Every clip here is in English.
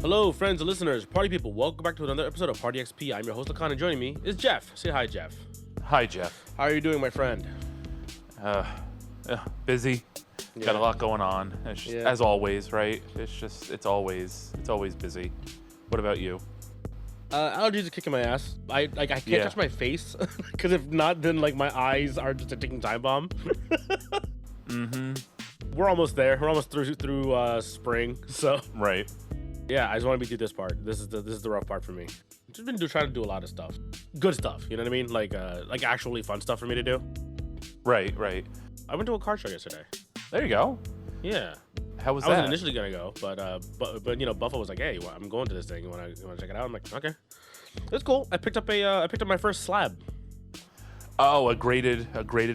Hello, friends and listeners, party people. Welcome back to another episode of Party XP. I'm your host, Lakan, and joining me is Jeff. Say hi, Jeff. Hi, Jeff. How are you doing, my friend? Busy. Yeah. Got a lot going on. It's just, Yeah. as always, right? It's always busy. What about you? Allergies are kicking my ass. I can't Yeah. touch my face because if not, then like my eyes are just a ticking time bomb. Mm-hmm. We're almost there. We're almost through spring. So Right. yeah, I just want to be through this part. This is the rough part for me. Just been trying to do a lot of stuff, good stuff. You know what I mean? Like actually fun stuff for me to do. Right. I went to a car show yesterday. There you go. Yeah. How was I that? wasn't initially gonna go, but you know, Buffalo was like, "Hey, I'm going to this thing. You wanna check it out?" I'm like, "Okay, it's cool." I picked up my first slab. Oh, a graded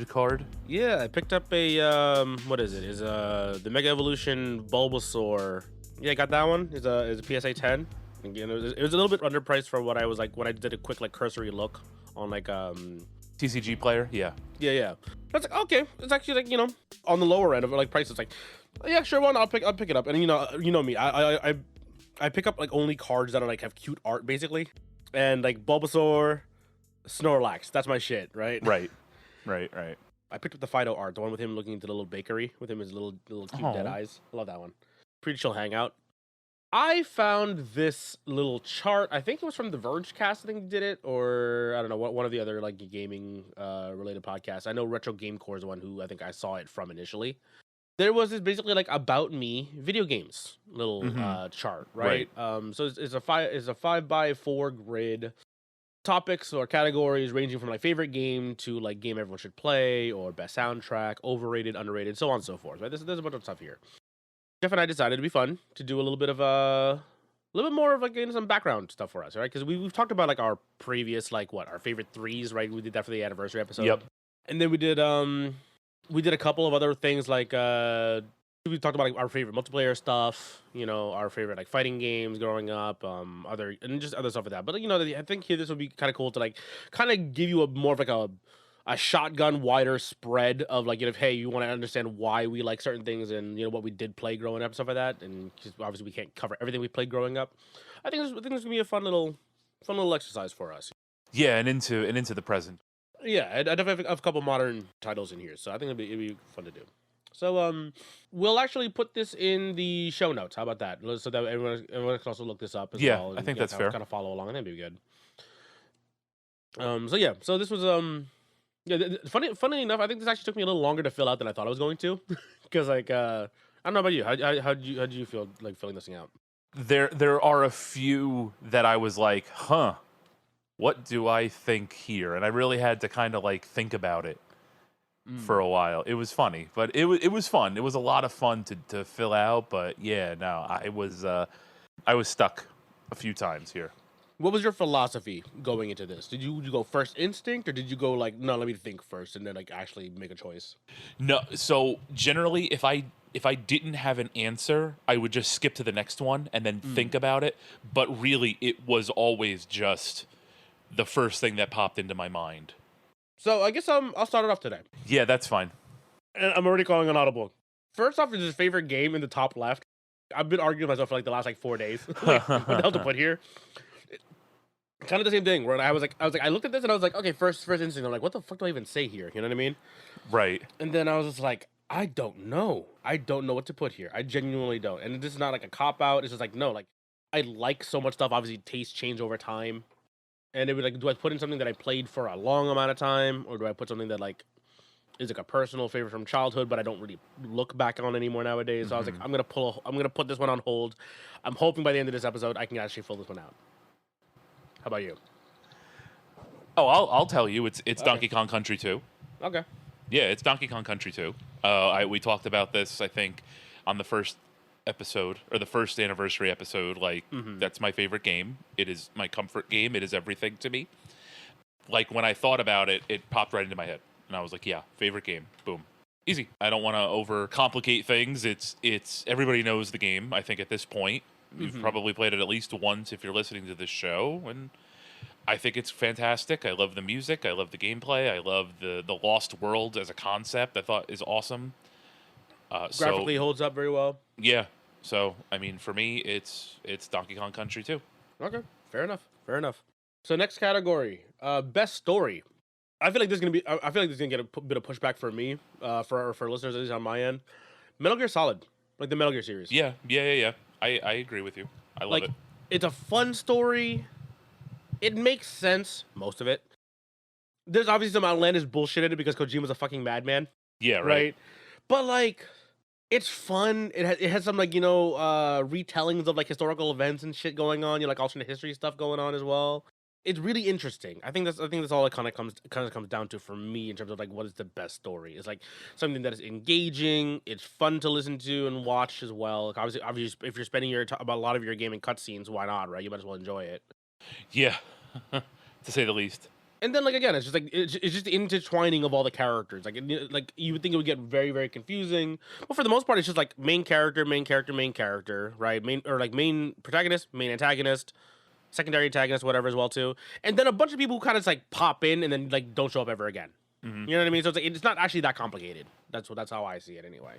card. Yeah, I picked up a what is it? Is the Mega Evolution Bulbasaur. Yeah, I got that one. It's a PSA 10. Again, it was a little bit underpriced for what I was like when I did a quick like cursory look on like TCG player. Yeah. Yeah. I was like, okay, it's actually like, you know, on the lower end of like prices. Like, yeah, sure, one, I'll pick it up. And you know me, I pick up like only cards that are like have cute art basically, and like Bulbasaur, Snorlax, that's my shit, right? Right. I picked up the Fido art, the one with him looking into the little bakery with him his little cute dead Aw. eyes. I love that one. Pretty chill hangout. I found this little chart. I think it was from the Verge cast. I think did it, or I don't know, one of the other like gaming related podcasts. I know Retro Game Core is the one who I think I saw it from initially. There was this basically like about me video games little Mhm. chart, right? So it's a 5x4 grid, topics or categories ranging from like favorite game to like game everyone should play or best soundtrack, overrated, underrated, so on and so forth. Right? There's a bunch of stuff here. Jeff and I decided it'd be fun to do a little bit more of like getting some background stuff for us, right? Because we've talked about like our previous like our favorite threes, right? We did that for the anniversary episode. Yep. And then we did a couple of other things like we talked about like our favorite multiplayer stuff, you know, our favorite like fighting games growing up, other stuff like that. But you know, I think here this would be kind of cool to like kind of give you a more of like a shotgun wider spread of like, you know, hey, you want to understand why we like certain things and you know what we did play growing up and stuff like that. And 'cause obviously we can't cover everything we played growing up. I think this is gonna be a fun little exercise for us. Yeah, and into the present. Yeah, I definitely have a couple modern titles in here, so I think it'd be fun to do. So we'll actually put this in the show notes. How about that? So that everyone can also look this up as Yeah, well. I think that's fair. Kind of follow along, and that'd be good. So yeah, so this was yeah. Funny enough, I think this actually took me a little longer to fill out than I thought I was going to, because like I don't know about you. How do you feel like filling this thing out? There are a few that I was like, huh, what do I think here? And I really had to kind of like think about it for a while. It was funny, but it was fun. It was a lot of fun to fill out. But yeah, no, I was stuck a few times here. What was your philosophy going into this? Did you go first instinct, or did you go like, no, let me think first, and then like actually make a choice? No, so generally, if I didn't have an answer, I would just skip to the next one and then think about it. But really, it was always just the first thing that popped into my mind. So I guess I'll start it off today, Yeah, that's fine. and I'm already calling an audible. First off, is his favorite game in the top left. I've been arguing with myself for like the last like 4 days. Like, what the hell to put here? Kind of the same thing where I was like, I looked at this and I was like, okay, first instinct, I'm like, what the fuck do I even say here? You know what I mean? Right. And then I was just like, I don't know what to put here. I genuinely don't. And this is not like a cop out. It's just like, no, like I like so much stuff. Obviously, tastes change over time. And it was like, do I put in something that I played for a long amount of time, or do I put something that like is like a personal favorite from childhood, but I don't really look back on anymore nowadays? So I was like, I'm gonna put this one on hold. I'm hoping by the end of this episode I can actually fill this one out. How about you? Oh, I'll tell you. It's Okay. Donkey Kong Country 2. Okay. Yeah, it's Donkey Kong Country 2. We talked about this, I think, on the first episode or the first anniversary episode. Like, that's my favorite game. It is my comfort game. It is everything to me. Like, when I thought about it, it popped right into my head, and I was like, yeah, favorite game. Boom. Easy. I don't want to overcomplicate things. It's everybody knows the game. I think at this point, you've probably played it at least once if you're listening to this show, and I think it's fantastic. I love the music. I love the gameplay. I love the Lost World as a concept. I thought is awesome. Graphically holds up very well. Yeah. So I mean, for me, it's Donkey Kong Country too. Okay, fair enough. Fair enough. So next category, best story. I feel like this is gonna be. I feel like this is gonna get a bit of pushback for me, for listeners at least on my end. Metal Gear Solid, like the Metal Gear series. Yeah. I agree with you. I love Like, it. it's a fun story. It makes sense, most of it. There's obviously some outlandish bullshit in it because Kojima's a fucking madman, Yeah, right. right? But like, it's fun. It has some like retellings of like historical events and shit going on. You know, like alternate history stuff going on as well. It's really interesting. I think that's all it kind of comes down to for me in terms of like what is the best story. It's like something that is engaging. It's fun to listen to and watch as well. Like obviously, if you're spending about a lot of your game in cutscenes, why not, right? You might as well enjoy it. Yeah, to say the least. And then like again, it's just the intertwining of all the characters. Like you would think it would get very very confusing, but for the most part, it's just like main character, main character, main character, right? Main protagonist, main antagonist, secondary antagonist, whatever as well too. And then a bunch of people who kind of just like pop in and then like don't show up ever again. Hmm. You know what I mean? So it's like it's not actually that complicated. That's how I see it anyway.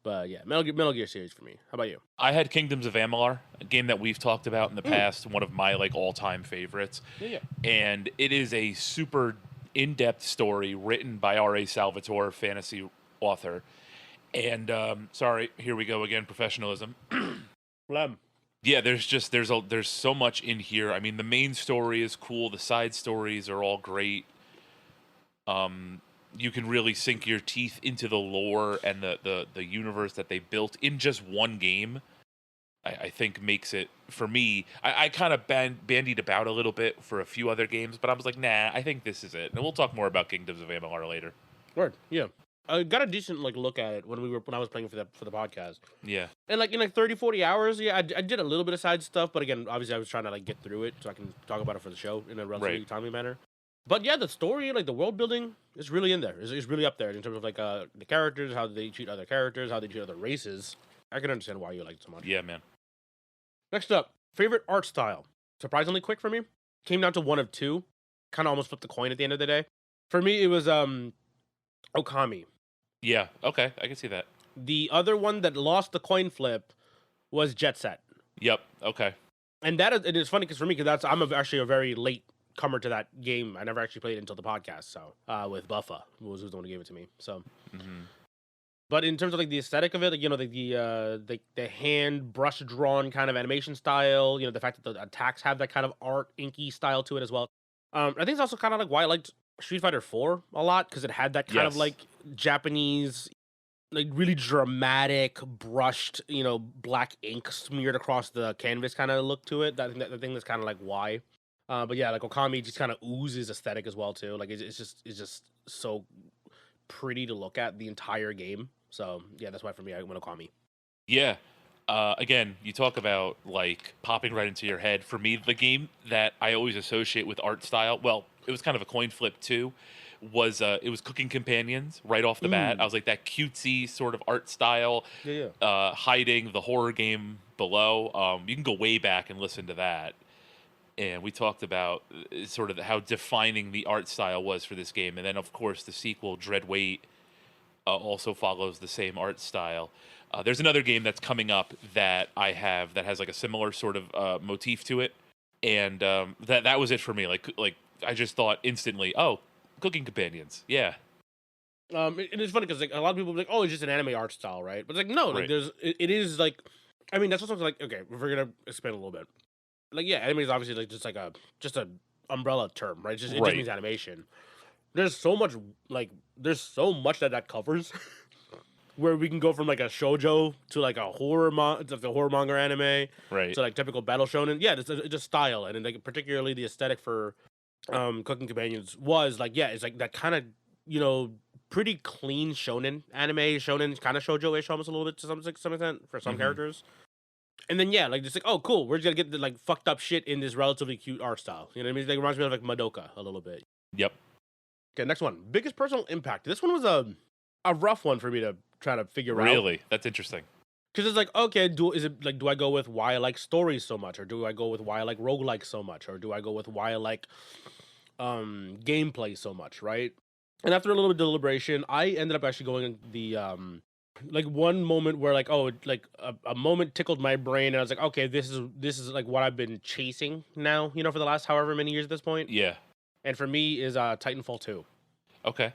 But yeah, Metal Gear series for me. How about you? I had Kingdoms of Amalur, a game that we've talked about in the Mm. past, one of my like all-time favorites, Yeah. and it is a super in-depth story written by R.A. Salvatore, fantasy author. And sorry, here we go again, professionalism. Lem. Yeah, there's so much in here. I mean, the main story is cool. The side stories are all great. You can really sink your teeth into the lore and the universe that they built in just one game. I think makes it for me. I kind of bandied about a little bit for a few other games, but I was like, nah, I think this is it. And we'll talk more about Kingdoms of Amalur later. Word. Yeah. I got a decent like look at it when I was playing for the podcast. Yeah, And like in like 30, 40 hours, yeah, I did a little bit of side stuff, but again, obviously I was trying to like get through it so I can talk about it for the show in a relatively right. timely manner. But yeah, the story, like the world building, is really in there. It's really up there in terms of like the characters, how they treat other characters, how they treat other races. I can understand why you like it so much. Yeah, man. Next up, favorite art style. Surprisingly quick for me. Came down to one of two. Kind of almost flipped the coin at the end of the day. For me, it was Okami. Yeah, okay, I can see that. The other one that lost the coin flip was Jet Set. Yep, okay. And it is funny because for me, because actually a very late comer to that game. I never actually played it until the podcast. So with Buffa, who's the one who gave it to me. So, Hmm. but in terms of like the aesthetic of it, like, the hand brush drawn kind of animation style, the fact that the attacks have that kind of art inky style to it as well. I think it's also kind of like why I liked Street Fighter 4 a lot because it had that kind of Yes. like Japanese, like really dramatic brushed, black ink smeared across the canvas kind of look to it. I think that's kind of like why. But yeah, like Okami just kind of oozes aesthetic as well too. Like it's just so pretty to look at the entire game. So yeah, that's why for me I went Okami. Yeah. Again, you talk about like popping right into your head. For me, the game that I always associate with art style, well, it was kind of a coin flip too, was it was Cooking Companions right off the bat. I was like that cutesy sort of art style, Yeah, yeah. hiding the horror game below. You can go way back and listen to that. And we talked about sort of how defining the art style was for this game. And then, of course, the sequel, Dread Wait, also follows the same art style. There's another game that's coming up that I have that has like a similar sort of motif to it, and that was it for me. Like I just thought instantly, oh, Cooking Companions, yeah, And it's funny because like a lot of people be like, oh, it's just an anime art style, right? But it's like no, like right, it is like, I mean, that's also like okay, if we're gonna expand a little bit. Like yeah, anime is obviously like just a umbrella term, right? It just right, means animation. There's so much there's so much that covers where we can go from like a shojo to like a to the horror manga anime right. to like typical battle shonen. Yeah, it's just style and then like particularly the aesthetic for Cooking Companions was like yeah, it's like that kind of you know pretty clean shonen kind of shojo-ish almost a little bit to some extent for some Hmm. characters. And then yeah, like just like oh cool, we're just gonna get the like fucked up shit in this relatively cute art style. You know what I mean? Like, it reminds me of like Madoka a little bit. Yep. Okay, next one. Biggest personal impact. This one was a rough one for me to try to figure out Really, that's interesting. because it's like okay, do I go with why I like stories so much, or do I go with why I like roguelikes so much, or do I go with why I like gameplay so much, right? And after a little bit of deliberation, I ended up actually going the like one moment where like like a moment tickled my brain and I was like, okay, this is like what I've been chasing now, for the last however many years at this point. Yeah. And for me is Titanfall 2. Okay.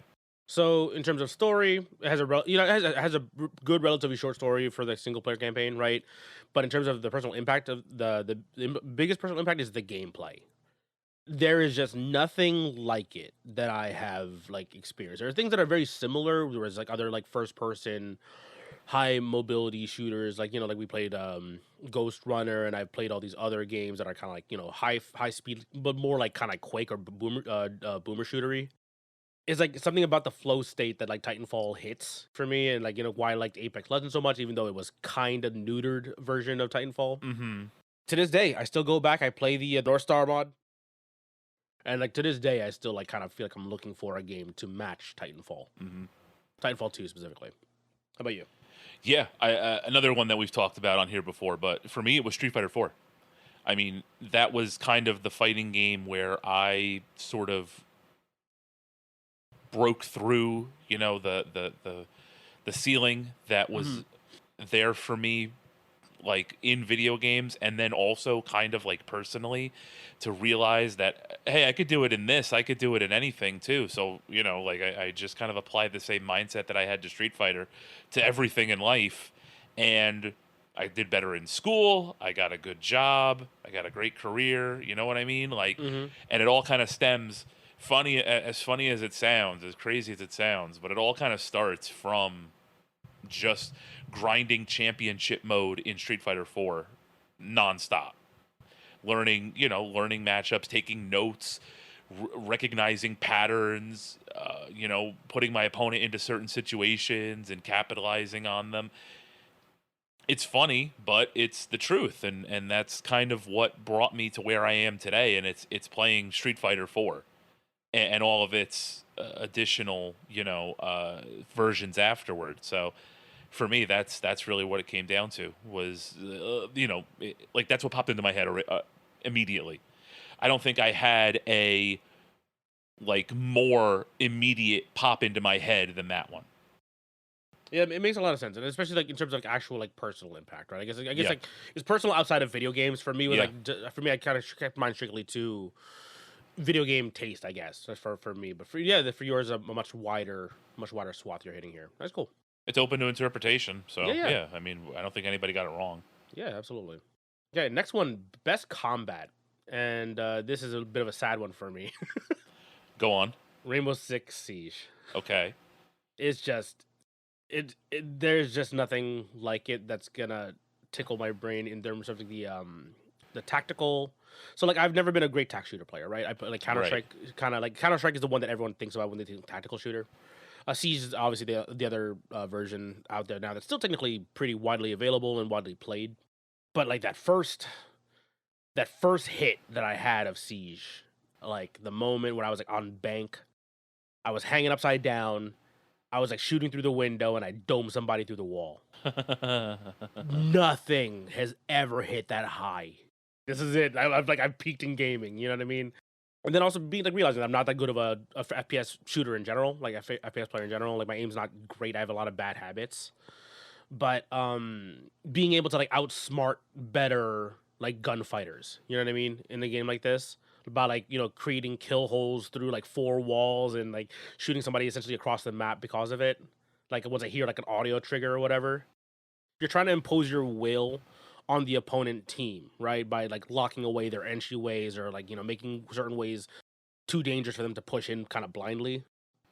So in terms of story, it has a good relatively short story for the single player campaign, right? But in terms of the personal impact of the biggest personal impact is the gameplay. There is just nothing like it that I have like experienced. There are things that are very similar. There was like other like first person high mobility shooters, like like we played Ghost Runner, and I've played all these other games that are kind of like high speed, but more like kind of Quake or boomer shootery. It's like something about the flow state that like Titanfall hits for me, and like why I liked Apex Legends so much, even though it was kind of neutered version of Titanfall. Mm-hmm. To this day, I still go back. I play the North Star mod, and like to this day, I still like kind of feel like I'm looking for a game to match Titanfall. Mm-hmm. Titanfall 2 specifically. How about you? Yeah, I another one that we've talked about on here before, but for me it was Street Fighter 4. I mean, that was kind of the fighting game where I sort of broke through, the ceiling that Hmm. was there for me, like in video games, and then also kind of like personally, to realize that hey, I could do it in this, I could do it in anything too. So like I just kind of applied the same mindset that I had to Street Fighter to everything in life, and I did better in school. I got a good job. I got a great career. You know what I mean? Like, Hmm. and it all kind of stems funny as it sounds, as crazy as it sounds, but it all kind of starts from just grinding championship mode in Street Fighter 4 nonstop. Learning matchups, taking notes, recognizing patterns, putting my opponent into certain situations and capitalizing on them. It's funny, but it's the truth, and that's kind of what brought me to where I am today. And it's playing Street Fighter 4 and all of its additional versions afterward. So for me, that's really what it came down to. Was like that's what popped into my head immediately. I don't think I had a like more immediate pop into my head than that one. Yeah, it makes a lot of sense, and especially like in terms of like actual like personal impact, right? I guess Yeah, like it's personal outside of video games. For me, was yeah, like for me, I kind of kept mine strictly to video game taste, I guess. That's for me, but for yours, a much wider swath you're hitting here. That's cool. it's open to interpretation. Yeah, So yeah, yeah, I mean, I don't think anybody got it wrong. yeah, absolutely. Okay, next one, best combat, and this is a bit of a sad one for me. Go on. Rainbow Six Siege. Okay. It's just there's just nothing like it that's gonna tickle my brain in terms of the tactical. So like I've never been a great tac shooter player, right? I put like Counter Right. Strike, kind of like Counter Strike is the one that everyone thinks about when they think tactical shooter. Siege is obviously the other version out there now that's still technically pretty widely available and widely played. But like that first hit that I had of Siege, like the moment when I was like on bank, I was hanging upside down, I was like shooting through the window and I domed somebody through the wall. Nothing has ever hit that high. This is it. I've peaked in gaming. You know what I mean? And then also being like realizing I'm not that good of a FPS shooter in general, like FPS player in general. Like my aim's not great. I have a lot of bad habits. But being able to like outsmart better like gunfighters, you know what I mean, in a game like this, about like creating kill holes through like four walls and like shooting somebody essentially across the map because of it. Like once I hear like an audio trigger or whatever, you're trying to impose your will on the opponent team, right? By like locking away their entryways or like making certain ways too dangerous for them to push in kind of blindly.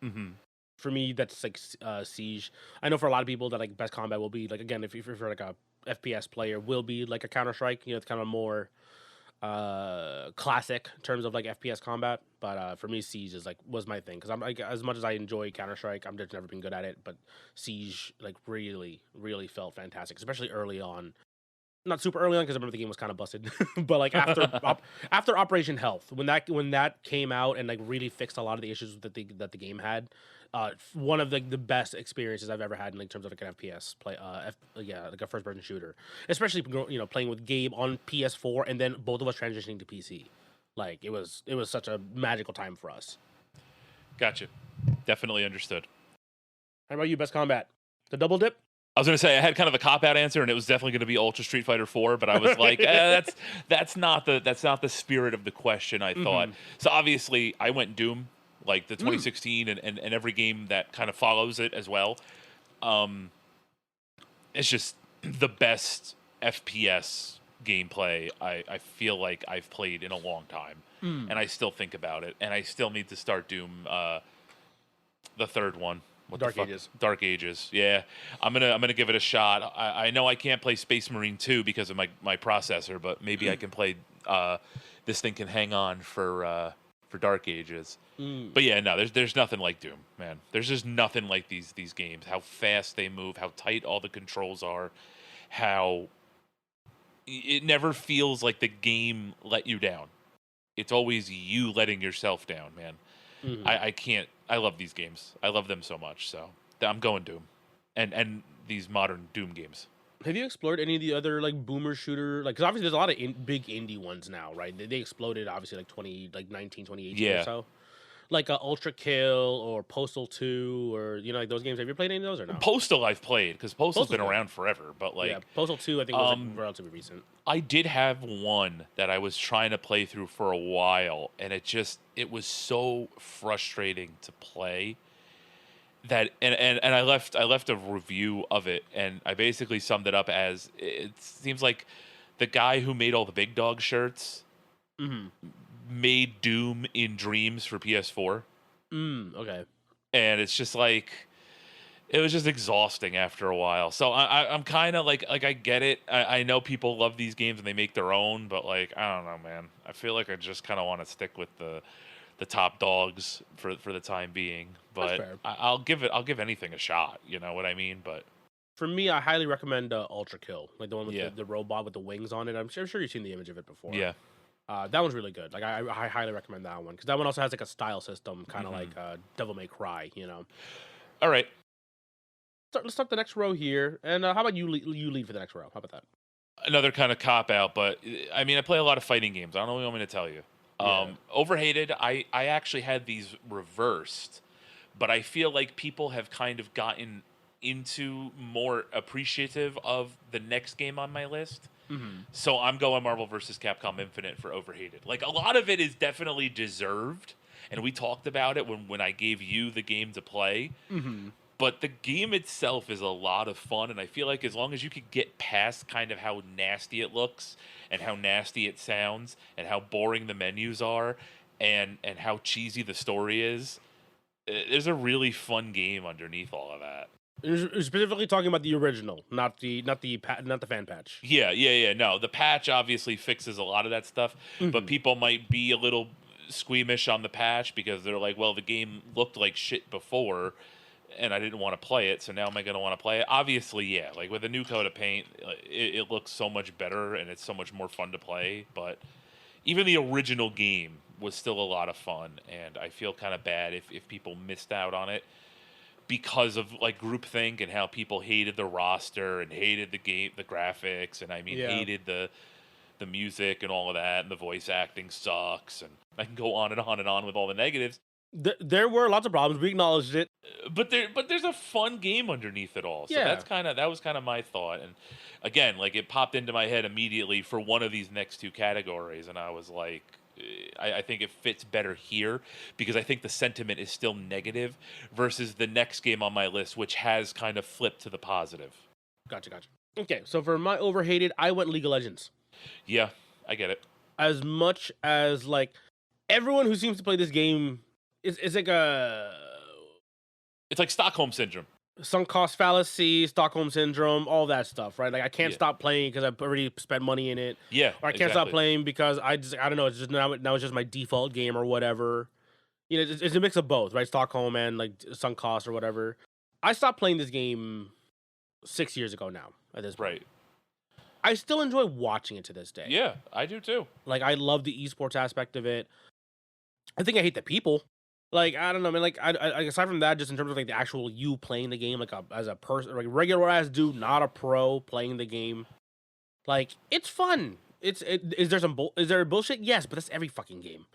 Hmm. For me, that's like Siege. I know for a lot of people that like best combat will be like, again, if you're like a FPS player, will be like a Counter Strike. It's kind of more classic in terms of like FPS combat. But for me, Siege is like was my thing because I'm like as much as I enjoy Counter Strike, I'm just never been good at it. But Siege like really really felt fantastic, especially early on. Not super early on because I remember the game was kind of busted, but like after Operation Health, when that came out and like really fixed a lot of the issues that the game had, one of the best experiences I've ever had in like, terms of like an FPS play, yeah, like a first person shooter, especially playing with Gabe on PS4 and then both of us transitioning to PC, like it was such a magical time for us. Gotcha. Definitely understood. How about you, best combat? The double dip? I was gonna say I had kind of a cop out answer, and it was definitely gonna be Ultra Street Fighter 4, but I was like, that's not the spirit of the question. I thought Mhm. so. Obviously, I went Doom, like the Mm. 2016, and every game that kind of follows it as well. Um, it's just the best FPS gameplay I feel like I've played in a long time, Mm. and I still think about it, and I still need to start Doom, the third one. What the Dark fuck? Ages. Dark Ages. Yeah, I'm gonna give it a shot. I know I can't play Space Marine 2 because of my processor, but maybe I can play. This thing can hang on for Dark Ages. Mm. But yeah, no, there's nothing like Doom, man. There's just nothing like these games. How fast they move, how tight all the controls are, how it never feels like the game let you down. It's always you letting yourself down, man. Mhm. I can't. I love these games. I love them so much. So I'm going Doom, and these modern Doom games. Have you explored any of the other like boomer shooter like? Because obviously there's a lot of big indie ones now, right? They exploded obviously like 19, 2018 or Yeah, so. Like Ultra Kill or Postal 2 or like those games. Have you played any of those or no? Postal I've played because Postal's Postal's been good. around forever. But Yeah, like, Postal 2 I think was like um, relatively recent. I did have one that I was trying to play through for a while, and it was so frustrating to play that and I left a review of it, and I basically summed it up as it seems like the guy who made all the Big Dog shirts Mhm. made Doom in Dreams for PS4, Okay. and it's just like it was just exhausting after a while. So I'm kind of like I get it. I know people love these games and they make their own, but like I don't know, man. I feel like I just kind of want to stick with the top dogs for the time being. That's But fair. I'll give anything a shot. You know what I mean? But For me, I highly recommend Ultra Kill, like the one with yeah, the robot with the wings on it. I'm sure you've seen the image of it before. yeah. That one's really good. Like I highly recommend that one because that one also has like a style system, kind of like Hmm. Devil May Cry. You know. All right. Let's start the next row here, and how about you lead for the next row? How about that? Another kind of cop out, but I mean, I play a lot of fighting games. I don't know what you want me to tell you. Yeah. Overhated. I actually had these reversed, but I feel like people have kind of gotten into more appreciative of the next game on my list. Hmm. So I'm going Marvel vs. Capcom Infinite for Overhated. Like a lot of it is definitely deserved, and we talked about it when I gave you the game to play. Hmm. But the game itself is a lot of fun, and I feel like as long as you could get past kind of how nasty it looks and how nasty it sounds and how boring the menus are and how cheesy the story is, there's a really fun game underneath all of that. Specifically talking about the original, not the fan patch. Yeah, yeah, yeah. No, the patch obviously fixes a lot of that stuff, but Hmm. people might be a little squeamish on the patch because they're like, well, the game looked like shit before and I didn't want to play it, so now am I going to want to play it? Obviously, yeah. Like with a new coat of paint, it looks so much better and it's so much more fun to play. But even the original game was still a lot of fun, and I feel kind of bad if people missed out on it because of like groupthink and how people hated the roster and hated the game, the graphics, and I mean Yeah. hated the music and all of that, and the voice acting sucks, and I can go on and on and on with all the negatives. There were lots of problems. We acknowledged it. But there's a fun game underneath it all. So Yeah. that was kind of my thought. And again, like it popped into my head immediately for one of these next two categories, and I was like, I think it fits better here because I think the sentiment is still negative versus the next game on my list, which has kind of flipped to the positive. Gotcha. Gotcha. Okay. So for my overhated, I went League of Legends. Yeah, I get it. As much as like everyone who seems to play this game is like a It's like Stockholm syndrome. sunk cost fallacy, Stockholm syndrome, all that stuff, right? Like I can't Yeah, stop playing because I've already spent money in it, yeah, or I can't stop exactly. playing because I don't know. It's just now it's just my default game or whatever. It's a mix of both, right? Stockholm and like sunk cost or whatever. I stopped playing this game 6 years ago now. At this point, Right. I still enjoy watching it to this day. Yeah, I do too. Like I love the esports aspect of it. I think I hate the people. Like I don't know, man. Like aside from that, just in terms of like the actual you playing the game, like as a person, like regular ass dude, not a pro playing the game. Like it's fun. Is there some is there bullshit? Yes, but that's every fucking game.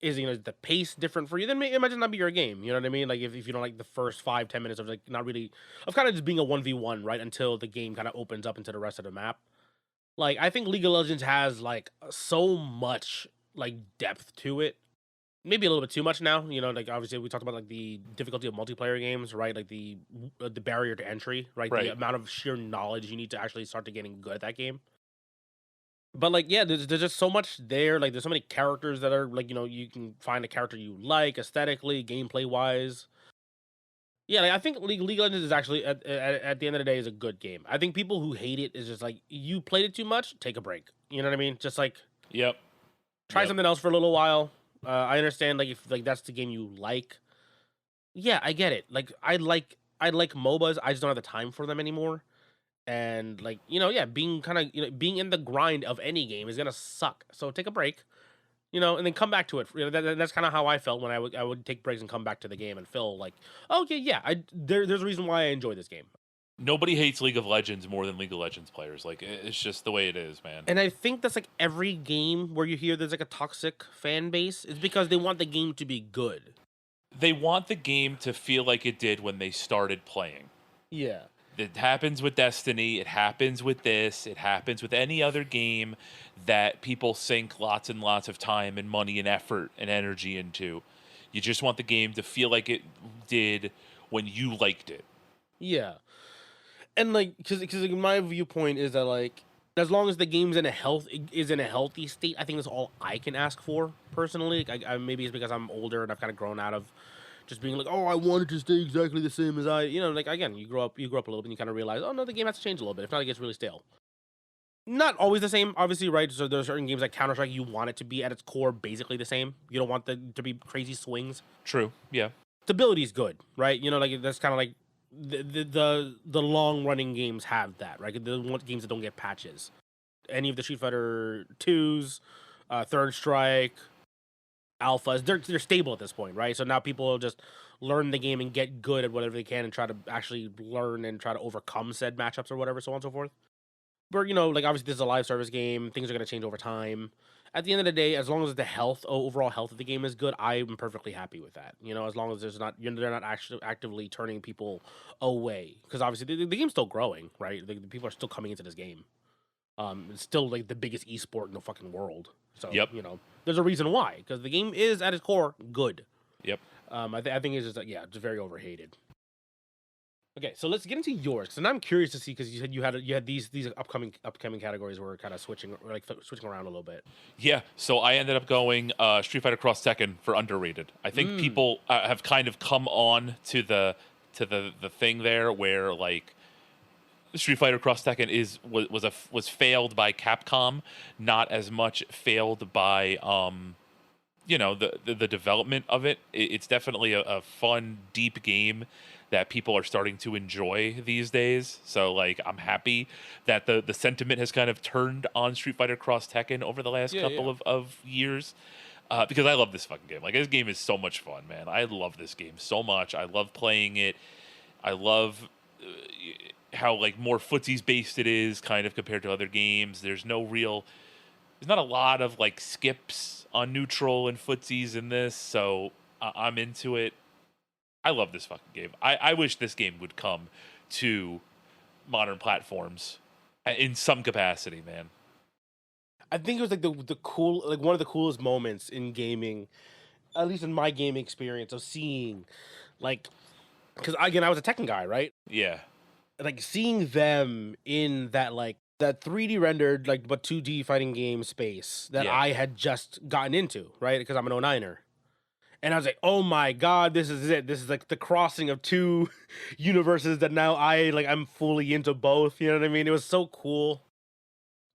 Is the pace different for you? Then it might just not be your game. You know what I mean? Like if you don't like the first 5-10 minutes of like not really of kind of just being a 1v1, right? Until the game kind of opens up into the rest of the map. Like I think League of Legends has like so much like depth to it. Maybe a little bit too much now. Like obviously we talked about like the difficulty of multiplayer games, right? Like the barrier to entry, right? The Right. amount of sheer knowledge you need to actually start to getting good at that game. But like, yeah, there's just so much there. Like, there's so many characters that are like, you can find a character you like aesthetically, gameplay wise. Yeah, like, I think League of Legends is actually at the end of the day is a good game. I think people who hate it is just like you played it too much. Take a break. You know what I mean? Just like Yep. try Yep. something else for a little while. I understand like if like that's the game you like. Yeah, I get it. Like I like MOBAs. I just don't have the time for them anymore. And like yeah, being kind of being in the grind of any game is gonna suck. So take a break. And then come back to it. That's kind of how I felt when I would take breaks and come back to the game and feel like, oh, okay, yeah, there's a reason why I enjoy this game. Nobody hates League of Legends more than League of Legends players. Like it's just the way it is, man. And I think that's like every game where you hear there's like a toxic fan base is because they want the game to be good. They want the game to feel like it did when they started playing. Yeah. It happens with Destiny. It happens with this. It happens with any other game that people sink lots and lots of time and money and effort and energy into. You just want the game to feel like it did when you liked it. Yeah. And like, because my viewpoint is that like, as long as the game's in a healthy state, I think that's all I can ask for personally. Like, maybe it's because I'm older and I've kind of grown out of just being like, oh, I wanted to stay exactly the same as like again, you grow up a little bit and you kind of realize, oh no, the game has to change a little bit. If not, it gets really stale. Not always the same, obviously, right? So there's certain games like Counter Strike you want it to be at its core basically the same. You don't want to be crazy swings. True. Yeah. Stability is good, right? Like that's kind of like the long running games have that, right? The games that don't get patches. Any of the Street Fighter twos, Third Strike, alphas, they're stable at this point, right? So now people will just learn the game and get good at whatever they can and try to actually learn and try to overcome said matchups or whatever, so on and so forth. But like obviously this is a live service game, things are gonna change over time. At the end of the day, as long as the overall health of the game is good, I'm perfectly happy with that. As long as they're not actually actively turning people away, because obviously the game's still growing, right? The people are still coming into this game. It's still like the biggest esport in the fucking world. So Yep. there's a reason why, because the game is at its core good. Yep. I think it's just just very overhated. Okay, so let's get into yours. So now I'm curious to see, because you said you had these upcoming categories where we're kind of switching switching around a little bit. Yeah. So I ended up going Street Fighter Cross Tekken for underrated. I think people have kind of come on to the thing there where like Street Fighter Cross Tekken was failed by Capcom, not as much failed by the development of it. It's definitely a fun, deep game that people are starting to enjoy these days. So like I'm happy that the sentiment has kind of turned on Street Fighter Cross Tekken over the last couple of years. Because I love this fucking game. Like this game is so much fun, man. I love this game so much. I love playing it. I love how like more footsies based it is, kind of compared to other games. There's not a lot of like skips on neutral and footsies in this, so I'm into it. I love this fucking game. I wish this game would come to modern platforms in some capacity, man. I think it was like the cool, like one of the coolest moments in gaming, at least in my gaming experience, of seeing like, because again I was a Tekken guy, right? Yeah. Like seeing them in that 3D rendered like but 2D fighting game space that Yeah. I had just gotten into, right? Because I'm an 09er. And I was like, "Oh my god, this is it. This is like the crossing of two universes that now I'm fully into both." You know what I mean? It was so cool.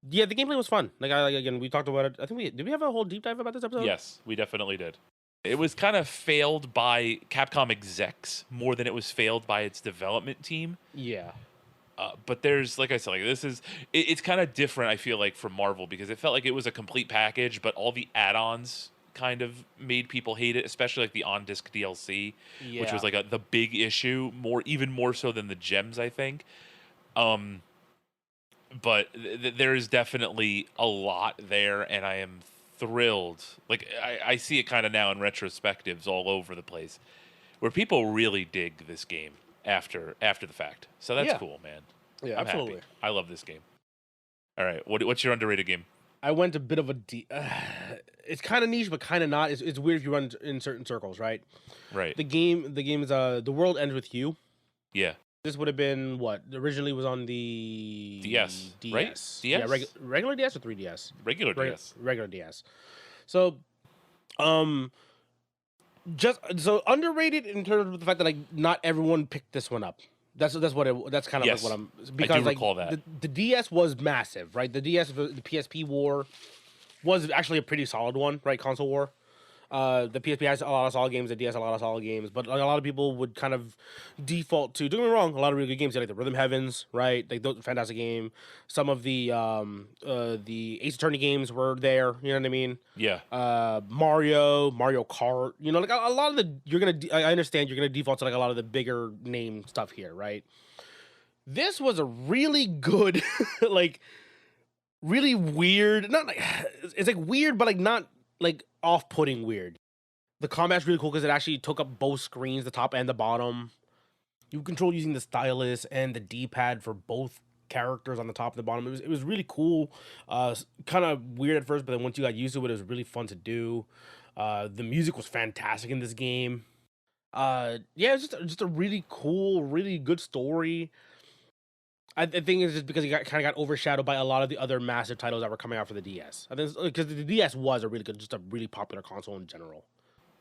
Yeah, the gameplay was fun. Again, we talked about it. I think did we have a whole deep dive about this episode? Yes, we definitely did. It was kind of failed by Capcom execs more than it was failed by its development team. Yeah. But there's, like I said, like it's kind of different, I feel like, from Marvel, because it felt like it was a complete package, but all the add-ons kind of made people hate it, especially like the on-disc DLC, which was like the big issue, even more so than the gems, I think. But there is definitely a lot there, and I am thrilled. Like I see it kind of now in retrospectives all over the place, where people really dig this game after the fact. So that's Yeah. cool, man. Yeah, I'm absolutely. happy. I love this game. All right, what's your underrated game? I went a bit of a it's kind of niche, but kind of not. It's weird if you run in certain circles, right? Right. The game is The World Ends with You. Yeah. This would have been what originally was on the DS, right? Yeah, DS? regular DS or 3DS. Regular DS. Regular DS. So, um, just so underrated in terms of the fact that like not everyone picked this one up. That's kind of like Yes. what I'm I because do like recall that. the DS was massive, right? The DS the PSP war was actually a pretty solid one, right? Console war. The PSP has a lot of solid games, the DS has a lot of solid games, but like, a lot of people would kind of default to. Don't get me wrong, a lot of really good games like the Rhythm Heavens, right? Like those fantastic game. Some of the Ace Attorney games were there. You know what I mean? Yeah. Mario Kart. You know, like a lot of the I understand you're gonna default to like a lot of the bigger name stuff here, right? This was a really good, like really weird. Not like it's like weird, but like not like off-putting weird. The combat's really cool because it actually took up both screens, the top and the bottom. You control using the stylus and the D-pad for both characters on the top and the bottom. It was really cool. Kind of weird at first, but then once you got used to it was really fun to do. The music was fantastic in this game. Yeah, it's just a really cool, really good story. I think it's just because it kind of got overshadowed by a lot of the other massive titles that were coming out for the DS. I think because the DS was just a really popular console in general.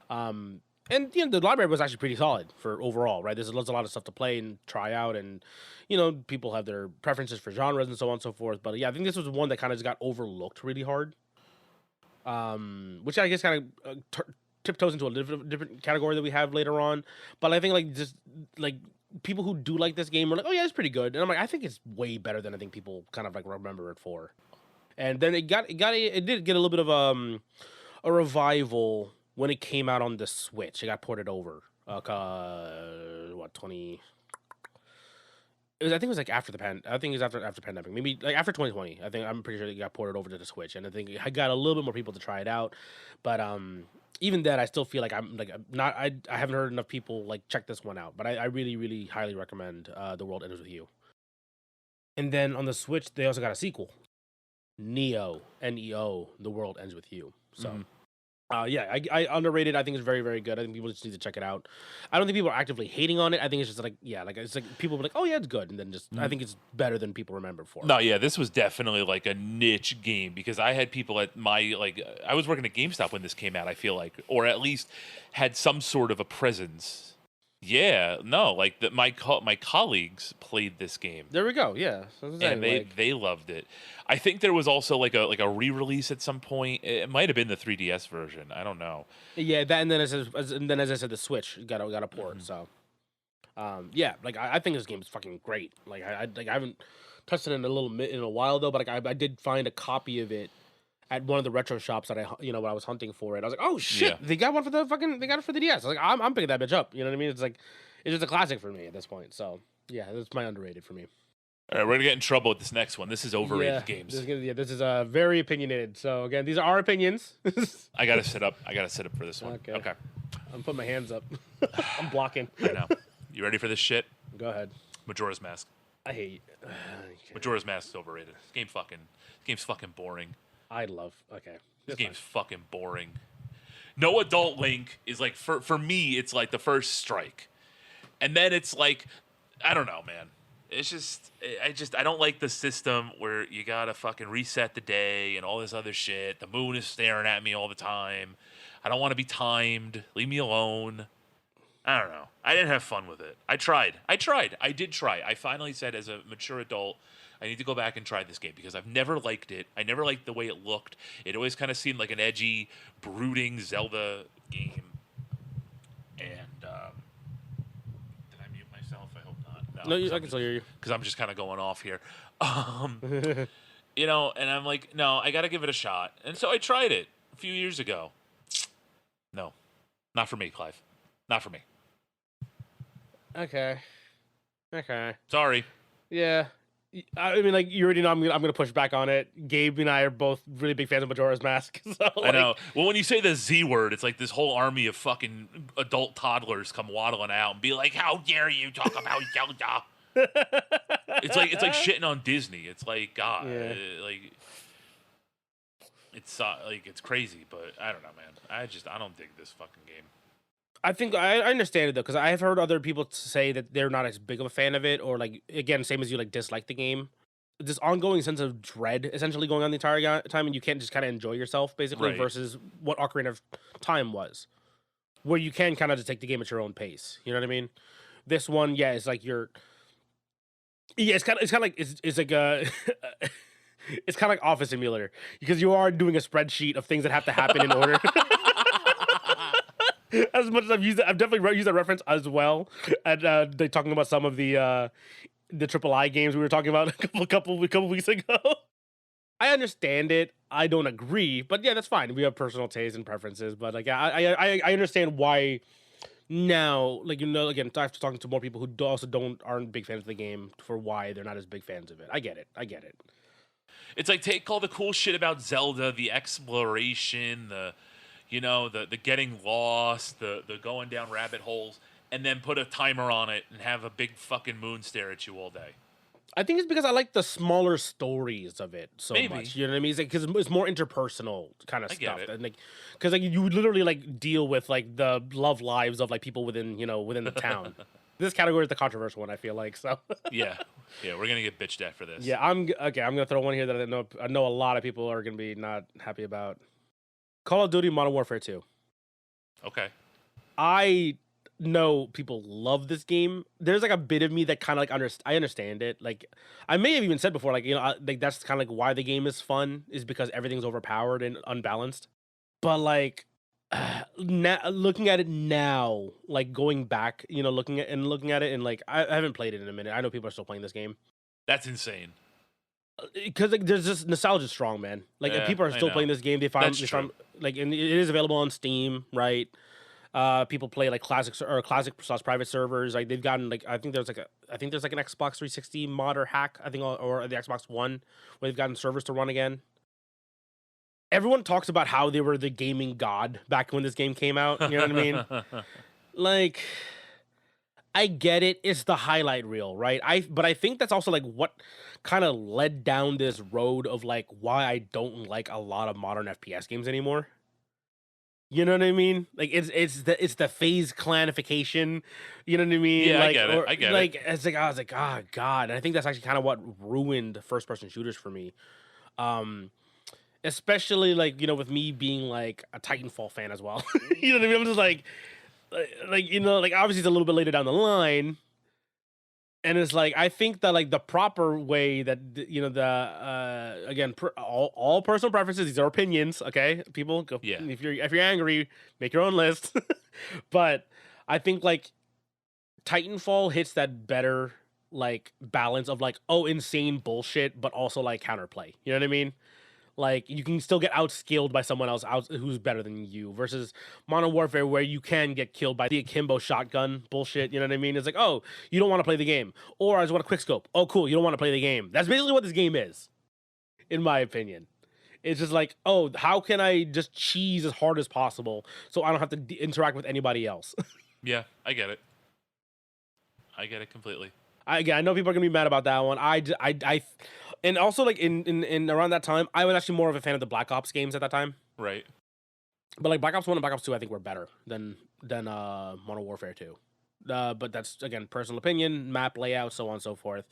And the library was actually pretty solid for overall, right? There's a lot of stuff to play and try out, and people have their preferences for genres and so on and so forth. But yeah, I think this was one that kind of just got overlooked really hard. Which I guess kind of tiptoes into a different category that we have later on. But I think like just like people who do like this game are like, oh yeah, it's pretty good, and I'm like, I think it's way better than I think people kind of like remember it for. And then it did get a little bit of a revival when it came out on the Switch. It got ported over. What 20? I think it was like after I think it was after pandemic, maybe like after 2020. I'm pretty sure it got ported over to the Switch, and I think I got a little bit more people to try it out. But even then, I still feel like I'm not. I haven't heard enough people like check this one out. But I really really highly recommend The World Ends with You. And then on the Switch, they also got a sequel, Neo, Neo, The World Ends with You. So. Yeah, I underrated. I think it's very, very good. I think people just need to check it out. I don't think people are actively hating on it. I think it's just like, yeah, like it's like people be like, oh yeah, it's good, and then just I think it's better than people remember for. No, yeah, this was definitely like a niche game because I had people at my I was working at GameStop when this came out. I feel like, or at least had some sort of a presence. Yeah, no, like my colleagues played this game. There we go. Yeah, so and they loved it. I think there was also like a re-release at some point. It might have been the 3DS version. I don't know. Yeah, that and then as I said, the Switch got a port. So, yeah, like I think this game is fucking great. Like I haven't touched it in a while though, but like I did find a copy of it at one of the retro shops that when I was hunting for it. I was like, oh shit, Yeah. they got one for they got it for the DS. I was like, I'm picking that bitch up. You know what I mean? It's like it's just a classic for me at this point. So yeah, that's my underrated for me. All right, we're gonna get in trouble with this next one. This is overrated games. This is very opinionated. So again, these are our opinions. I gotta sit up for this one. Okay. I'm putting my hands up. I'm blocking. I know. You ready for this shit? Go ahead. Majora's Mask. I hate. Majora's Mask is overrated. This game's fucking boring. Okay. This game's fucking boring. No adult Link is like for me. It's like the first strike, and then it's like I don't know, man. It's just I don't like the system where you gotta fucking reset the day and all this other shit. The moon is staring at me all the time. I don't want to be timed. Leave me alone. I don't know. I didn't have fun with it. I tried. I did try. I finally said as a mature adult, I need to go back and try this game because I've never liked it. I never liked the way it looked. It always kind of seemed like an edgy, brooding Zelda game. And did I mute myself? I hope not. No, I can still hear you. Because I'm just kind of going off here. And I'm like, no, I got to give it a shot. And so I tried it a few years ago. No, not for me, Clive. Not for me. Okay. Sorry. Yeah. I mean, like, you already know I'm gonna push back on it. Gabe and I are both really big fans of Majora's Mask, so I like, know. Well, when you say the Z word, it's like this whole army of fucking adult toddlers come waddling out and be like, "How dare you talk about Zelda?" It's like shitting on Disney. It's like God, yeah. like it's like it's crazy, but I don't know, man. I don't dig this fucking game. I think I understand it though, because I've heard other people say that they're not as big of a fan of it, or like again, same as you, like dislike the game. This ongoing sense of dread essentially going on the entire time, and you can't just kind of enjoy yourself basically. Right. Versus what Ocarina of Time was, where you can kind of just take the game at your own pace. You know what I mean? This one, yeah, it's like you're. Yeah, it's kind of like it's like a. It's kind of like Office Simulator because you are doing a spreadsheet of things that have to happen in order. As much as I've used it, I've definitely used that reference as well. And they talking about some of the triple I games we were talking about a couple weeks ago. I understand it. I don't agree, but yeah, that's fine. We have personal tastes and preferences, but like I understand why now. Like again, after talking to more people who also aren't big fans of the game, for why they're not as big fans of it. I get it. I get it. It's like take all the cool shit about Zelda, the exploration, the getting lost, the going down rabbit holes, and then put a timer on it and have a big fucking moon stare at you all day. I think it's because I like the smaller stories of it so Maybe. much. You know what I mean? Because it's more interpersonal kind of I get stuff, it. and like, because like you literally like deal with like the love lives of like people within within the town. This category is the controversial one. I feel like so. Yeah, we're gonna get bitched at for this. Yeah, okay. I'm gonna throw one here that I know a lot of people are gonna be not happy about. Call of Duty Modern Warfare 2. Okay. I know people love this game. There's like a bit of me that kind of like I understand it. Like I may have even said before, like like that's kind of like why the game is fun is because everything's overpowered and unbalanced. But like now, looking at it now, like going back, looking at it, and like I haven't played it in a minute. I know people are still playing this game That's insane. because like there's just nostalgia strong, man. Like Yeah, people are I still know. playing this game. They That's found true. like, and it is available on Steam, right? People play like classic slash private servers. Like they've gotten like I think there's like an Xbox 360 mod or hack, I think, or the Xbox One, where they've gotten servers to run again. Everyone talks about how they were the gaming god back when this game came out. You know what I mean? Like, I get it. It's the highlight reel, right? But I think that's also like what kind of led down this road of like why I don't like a lot of modern FPS games anymore. You know what I mean? Like it's the phase clanification. You know what I mean? Yeah, I Like get it. or I get it. like it's like I was like, oh god. And I think that's actually kind of what ruined first person shooters for me. Um, especially like with me being like a Titanfall fan as well. You know what I mean? I'm just like like obviously it's a little bit later down the line, and it's like I think that like the proper way that the again all personal preferences, these are opinions, okay? People go, Yeah. if you're angry, make your own list. But I think like Titanfall hits that better like balance of like insane bullshit, but also like counterplay. You know what I mean? Like you can still get outskilled by someone else who's better than you versus Modern Warfare where you can get killed by the akimbo shotgun bullshit. You know what I mean? It's like, oh, you don't want to play the game, or I just want a quick scope. Oh, cool, you don't want to play the game. That's basically what this game is, in my opinion. It's just like, oh, how can I just cheese as hard as possible so I don't have to interact with anybody else? Yeah, I get it. I get it completely. I know people are gonna be mad about that one. And also like in around that time, I was actually more of a fan of the Black Ops games at that time. Right. But like Black Ops 1 and Black Ops 2, I think were better than Modern Warfare 2. But that's again personal opinion, map layout, so on and so forth.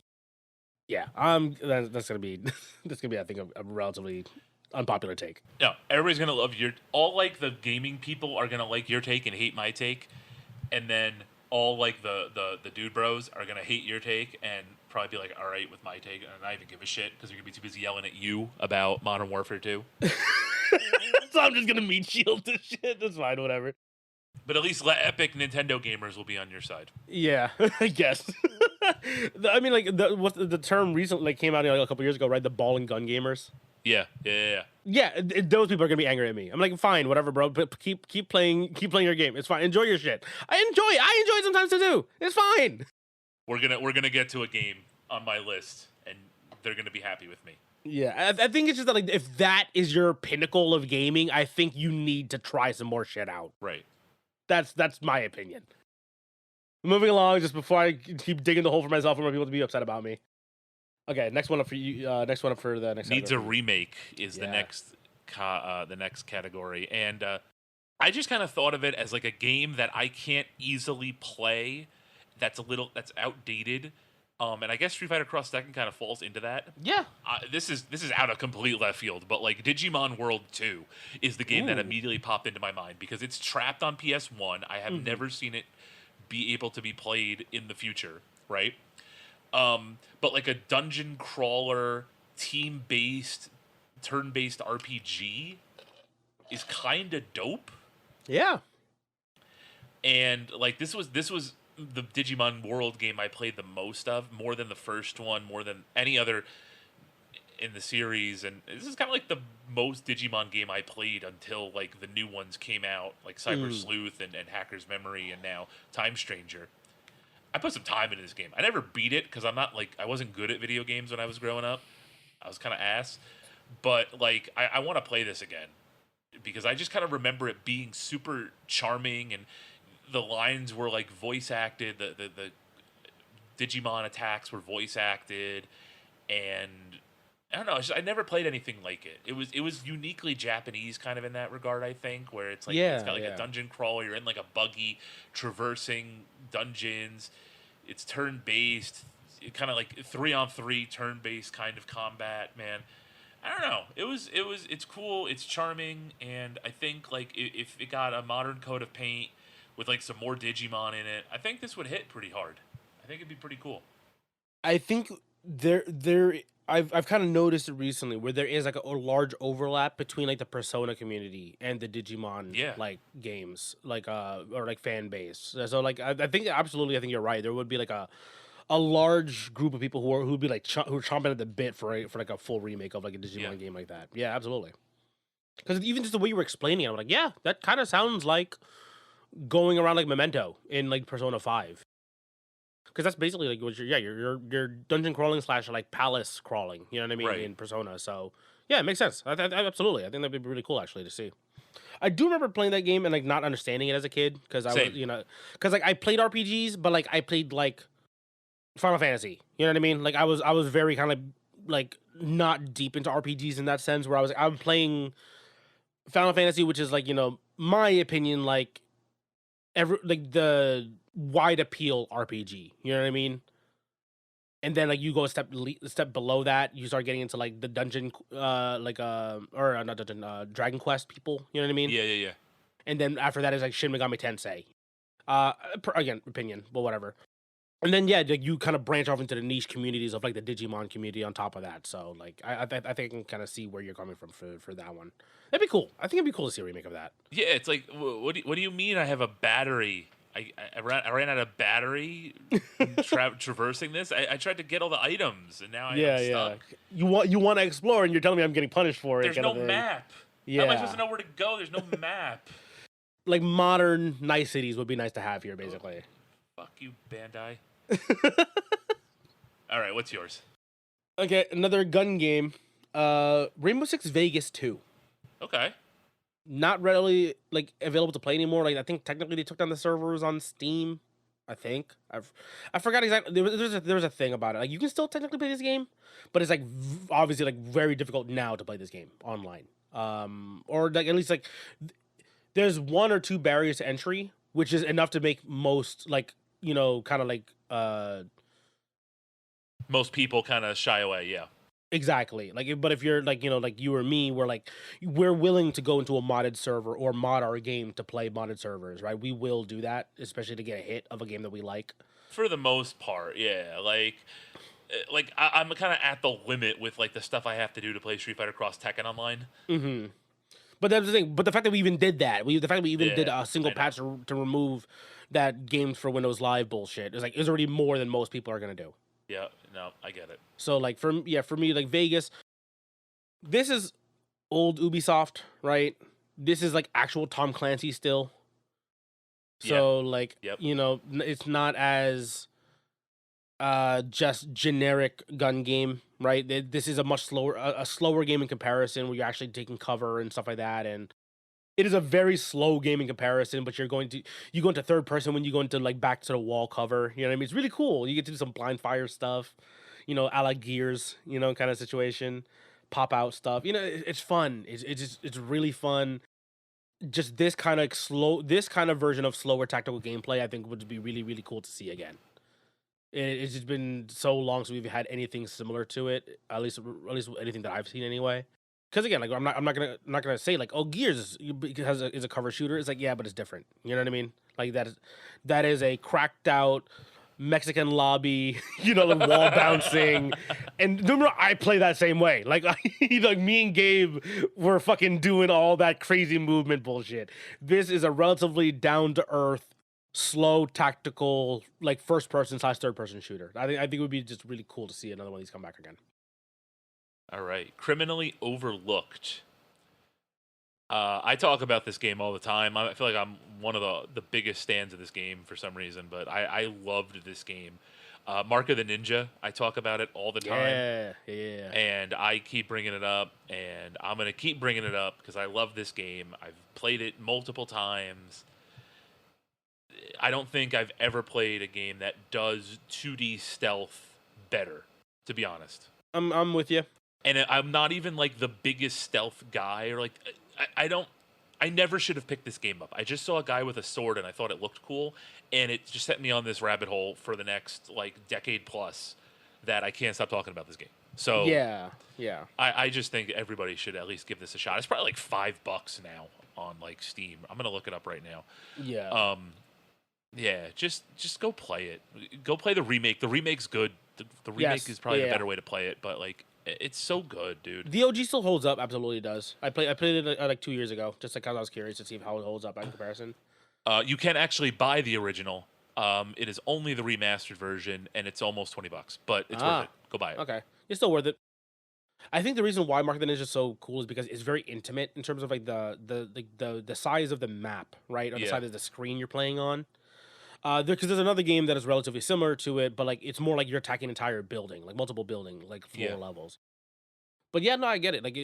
Yeah, that's gonna be that's gonna be I think a relatively unpopular take. No, everybody's gonna love all like the gaming people are gonna like your take and hate my take, and then all like the dude bros are gonna hate your take and probably be like, all right with my take, and not even give a shit because you're gonna be too busy yelling at you about Modern Warfare 2. So I'm just gonna meat shield this shit. That's fine, whatever. But at least Epic Nintendo gamers will be on your side. Yeah, I guess. I mean, like the term recently like, came out like, a couple years ago, right? The ball and gun gamers. Yeah. Yeah, those people are gonna be angry at me. I'm like, fine, whatever, bro. But keep playing your game. It's fine. Enjoy your shit. I enjoy it sometimes too. It's fine. We're gonna get to a game on my list, and they're going to be happy with me. Yeah, I think it's just that, like, if that is your pinnacle of gaming, I think you need to try some more shit out. Right. That's my opinion. Moving along, just before I keep digging the hole for myself and more people to be upset about me. Okay, next one up for you. Next one up for the next. Needs a category. remake is the next category, and I just kind of thought of it as like a game that I can't easily play. That's outdated. And I guess Street Fighter Cross Tekken kind of falls into that. Yeah. This is out of complete left field, but like Digimon World 2 is the game that immediately popped into my mind because it's trapped on PS1. I have never seen it be able to be played in the future, right? But like a dungeon crawler, team-based, turn-based RPG is kind of dope. Yeah. And like this was the Digimon World game I played the most of, more than the first one, more than any other in the series, and this is kind of like the most Digimon game I played until like the new ones came out, like Cyber Sleuth and Hacker's Memory, and now Time Stranger. I put some time into this game. I never beat it because I wasn't good at video games when I was growing up. I was kind of ass, but like I want to play this again because I just kind of remember it being super charming, and the lines were like voice acted. The Digimon attacks were voice acted, and I don't know. I never played anything like it. It was uniquely Japanese, kind of in that regard. I think where it's like it's got like a dungeon crawler. You're in like a buggy, traversing dungeons. It's turn based, kind of like 3-on-3 turn based kind of combat. Man, I don't know. It's cool. It's charming, and I think like if it got a modern coat of paint with like some more Digimon in it, I think this would hit pretty hard. I think it'd be pretty cool. I think I've kind of noticed it recently where there is like a large overlap between like the Persona community and the Digimon like games, like or like fan base. So like I think absolutely, I think you're right. There would be like a large group of people who'd be like who are chomping at the bit for like a full remake of like a Digimon game like that. Yeah, absolutely. Because even just the way you were explaining it, I'm like, yeah, that kind of sounds like going around like Memento in like Persona 5. Because that's basically like what you're dungeon crawling / like palace crawling. You know what I mean, Right. in Persona. So yeah, it makes sense. Absolutely, I think that'd be really cool actually to see. I do remember playing that game and like not understanding it as a kid because I was because like I played RPGs, but like I played like Final Fantasy. You know what I mean? Like I was very kind of like not deep into RPGs in that sense where I'm playing Final Fantasy, which is like my opinion like like the wide appeal RPG. You know what I mean? And then like you go a step below that, you start getting into like the dungeon, or not dungeon, Dragon Quest people. You know what I mean? Yeah. And then after that is like Shin Megami Tensei. Again, opinion, but whatever. And then like you kind of branch off into the niche communities of like the Digimon community on top of that. So like I think I can kind of see where you're coming from for that one. That'd be cool. I think it'd be cool to see a remake of that. Yeah, it's like what do you mean? I have a battery. I ran out of battery traversing this. I tried to get all the items, and now I'm stuck. You want to explore, and you're telling me I'm getting punished for it. There's no map. Yeah. How am I supposed to know where to go? There's no map. Like modern nice cities would be nice to have here, basically. Fuck you, Bandai. All right, what's yours? Okay, another gun game. Rainbow Six Vegas 2. Okay. Not readily like available to play anymore. Like I think technically they took down the servers on Steam. I think I forgot exactly. There was a thing about it. Like you can still technically play this game, but it's like obviously like very difficult now to play this game online. Or like at least like there's 1 or 2 barriers to entry, which is enough to make most like kind of like most people kind of shy away. Yeah. Exactly. Like, but if you're like, like you or me, we're willing to go into a modded server or mod our game to play modded servers, right? We will do that, especially to get a hit of a game that we like. For the most part, yeah. Like I'm kind of at the limit with like the stuff I have to do to play Street Fighter Cross Tekken online. Mm-hmm. But that's the thing. But the fact that we even did that, the fact that we even did a single patch to remove that games for Windows Live bullshit is already more than most people are gonna do. Yeah, no, I get it. So like for me, like Vegas, this is old Ubisoft, right? This is like actual Tom Clancy still. So like it's not as just generic gun game, right? This is a much slower, a slower game in comparison, where you're actually taking cover and stuff like that, and it is a very slow game in comparison. But you go into third person when you go into like back to the wall cover. You know what I mean? It's really cool. You get to do some blind fire stuff, a la Gears, kind of situation, pop out stuff. It's fun. It's really fun. Just this kind of version of slower tactical gameplay, I think would be really really cool to see again. It's just been so long since we've had anything similar to it. At least anything that I've seen anyway. Because again, like I'm not gonna say like, oh, Gears is a cover shooter. It's like, yeah, but it's different. You know what I mean? Like that is a cracked out Mexican lobby, the wall bouncing. And remember, I play that same way. Like, like me and Gabe were fucking doing all that crazy movement bullshit. This is a relatively down to earth, slow, tactical, like first person / third person shooter. I think it would be just really cool to see another one of these come back again. All right, criminally overlooked. I talk about this game all the time. I feel like I'm one of the biggest stands of this game for some reason, but I loved this game. Mark of the Ninja, I talk about it all the time. Yeah. And I keep bringing it up, and I'm going to keep bringing it up because I love this game. I've played it multiple times. I don't think I've ever played a game that does 2D stealth better, to be honest. I'm with you. And I'm not even like the biggest stealth guy, or like I never should have picked this game up. I just saw a guy with a sword and I thought it looked cool, and it just set me on this rabbit hole for the next like decade plus that I can't stop talking about this game. So yeah. I just think everybody should at least give this a shot. It's probably like $5 now on like Steam. I'm gonna look it up right now. Yeah. Yeah, just go play it. Go play the remake. The remake's good. The remake is probably the better way to play it, but like it's so good, dude. The OG still holds up. Absolutely does. I played it like 2 years ago, just because I was curious to see how it holds up in comparison. You can actually buy the original. It is only the remastered version, and it's almost $20, but it's worth it. Go buy it. Okay, it's still worth it. I think the reason why Mark of the Ninja is so cool is because it's very intimate in terms of like the size of the map, right, or the size of the screen you're playing on. Because there's another game that is relatively similar to it, but like it's more like you're attacking an entire building, like multiple building, like floor levels. But yeah, no, I get it. Like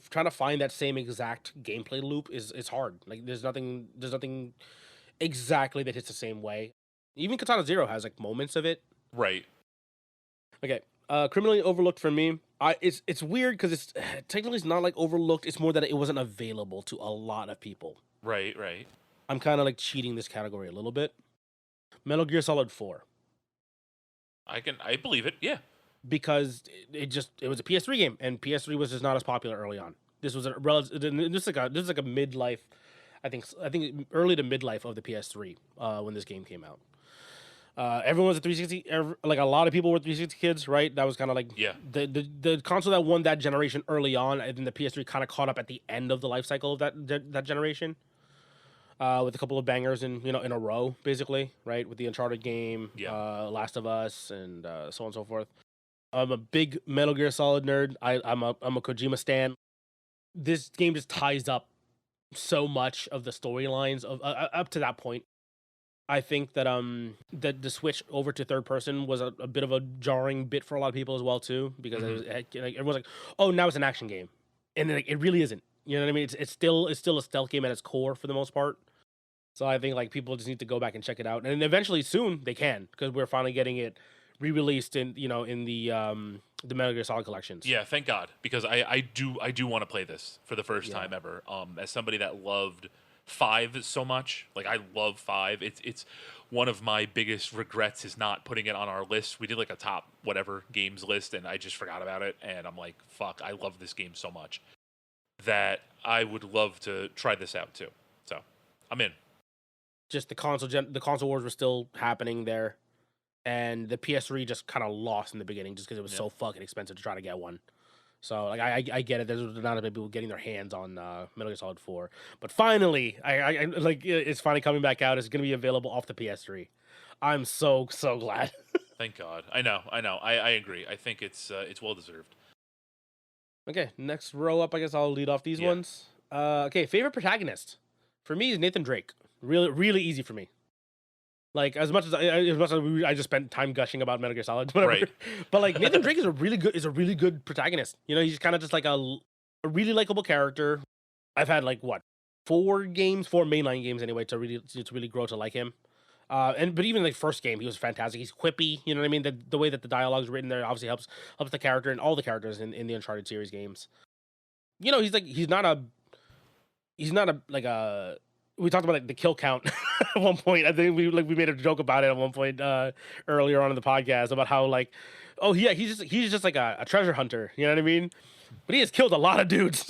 trying to find that same exact gameplay loop is hard. Like there's nothing exactly that hits the same way. Even Katana Zero has like moments of it. Right. Okay. Criminally overlooked for me. It's weird because it's technically it's not like overlooked. It's more that it wasn't available to a lot of people. Right. I'm kind of like cheating this category a little bit. Metal Gear Solid 4. I believe it. Yeah. Because it was a PS3 game, and PS3 was just not as popular early on. This was this is like a midlife, I think early to midlife of the PS3 when this game came out. Everyone was a 360. Like a lot of people were 360 kids, right? That was kind of like the console that won that generation early on, and then the PS3 kind of caught up at the end of the life cycle of that generation. With a couple of bangers in a row, basically, right? With the Uncharted game, Last of Us, and so on and so forth. I'm a big Metal Gear Solid nerd. I'm a Kojima stan. This game just ties up so much of the storylines of up to that point. I think that that the switch over to third person was a bit of a jarring bit for a lot of people as well too, because like everyone's like, oh, now it's an action game, and like, it really isn't. You know what I mean? It's still a stealth game at its core for the most part. So I think like people just need to go back and check it out, and eventually soon they can, because we're finally getting it re-released in in the Metal Gear Solid collections. Yeah, thank God, because I do want to play this for the first time ever. As somebody that loved 5 so much, like I love 5. It's one of my biggest regrets is not putting it on our list. We did like a top whatever games list, and I just forgot about it. And I'm like, fuck, I love this game so much that I would love to try this out too. So I'm in. Just the console wars were still happening there, and the PS3 just kind of lost in the beginning just because it was so fucking expensive to try to get one. So like I get it. There's not many people getting their hands on Metal Gear Solid 4, but finally, I like it's finally coming back out. It's gonna be available off the PS3. I'm so glad. Thank God. I know. I agree. I think it's well deserved. Okay, next row up. I guess I'll lead off these ones. Okay, favorite protagonist for me is Nathan Drake. Really easy for me. Like I just spent time gushing about Metal Gear Solid, whatever. Right. But like Nathan Drake is a really good protagonist. You know, he's kind of just like a really likable character. I've had like what 4 mainline games anyway to really grow to like him. But even like first game, he was fantastic. He's quippy, you know what I mean. The way that the dialogue's written there obviously helps the character and all the characters in the Uncharted series games. You know, he's not a like a. We talked about like the kill count at one point. I think we made a joke about it at one point earlier on in the podcast about how like, oh yeah, he's just like a treasure hunter. You know what I mean? But he has killed a lot of dudes.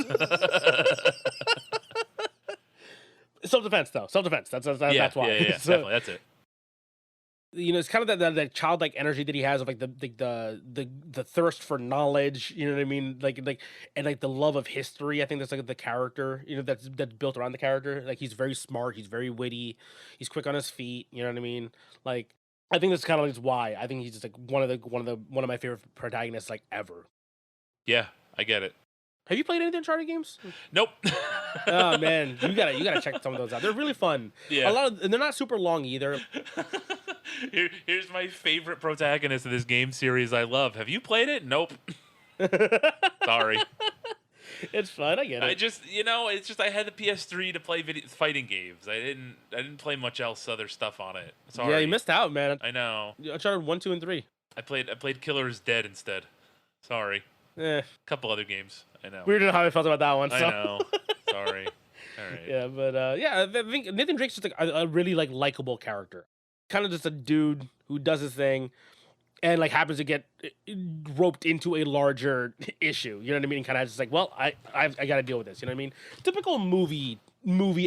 Self defense though. Self defense. That's why. Yeah, So, definitely. That's it. you know, it's kind of that childlike energy that he has of like the thirst for knowledge, you know what I mean, and like the love of history. I think that's like the character, you know, that's built around the character. Like he's very smart, he's very witty, he's quick on his feet, you know what I mean. Like I think that's kind of like why I think he's just like one of my favorite protagonists like ever. Yeah, I get it. Have you played any of the Uncharted games? Nope. Oh man, you gotta check some of those out. They're really fun. Yeah. And they're not super long either. Here's my favorite protagonist of this game series I love. Have you played it? Nope. Sorry. It's fun. I get it. I just, it's just I had the PS3 to play fighting games. I didn't play much else other stuff on it. Sorry. Yeah, you missed out, man. I know. Uncharted 1, 2, and 3. I played Killer's Dead instead. Sorry. A couple other games. I know. We didn't know how I felt about that one. So. I know. Sorry. All right. Yeah, but I think Nathan Drake's just like a really like likable character. Kind of just a dude who does his thing, and like happens to get roped into a larger issue. You know what I mean? Kind of just like, well, I got to deal with this. You know what I mean? Typical movie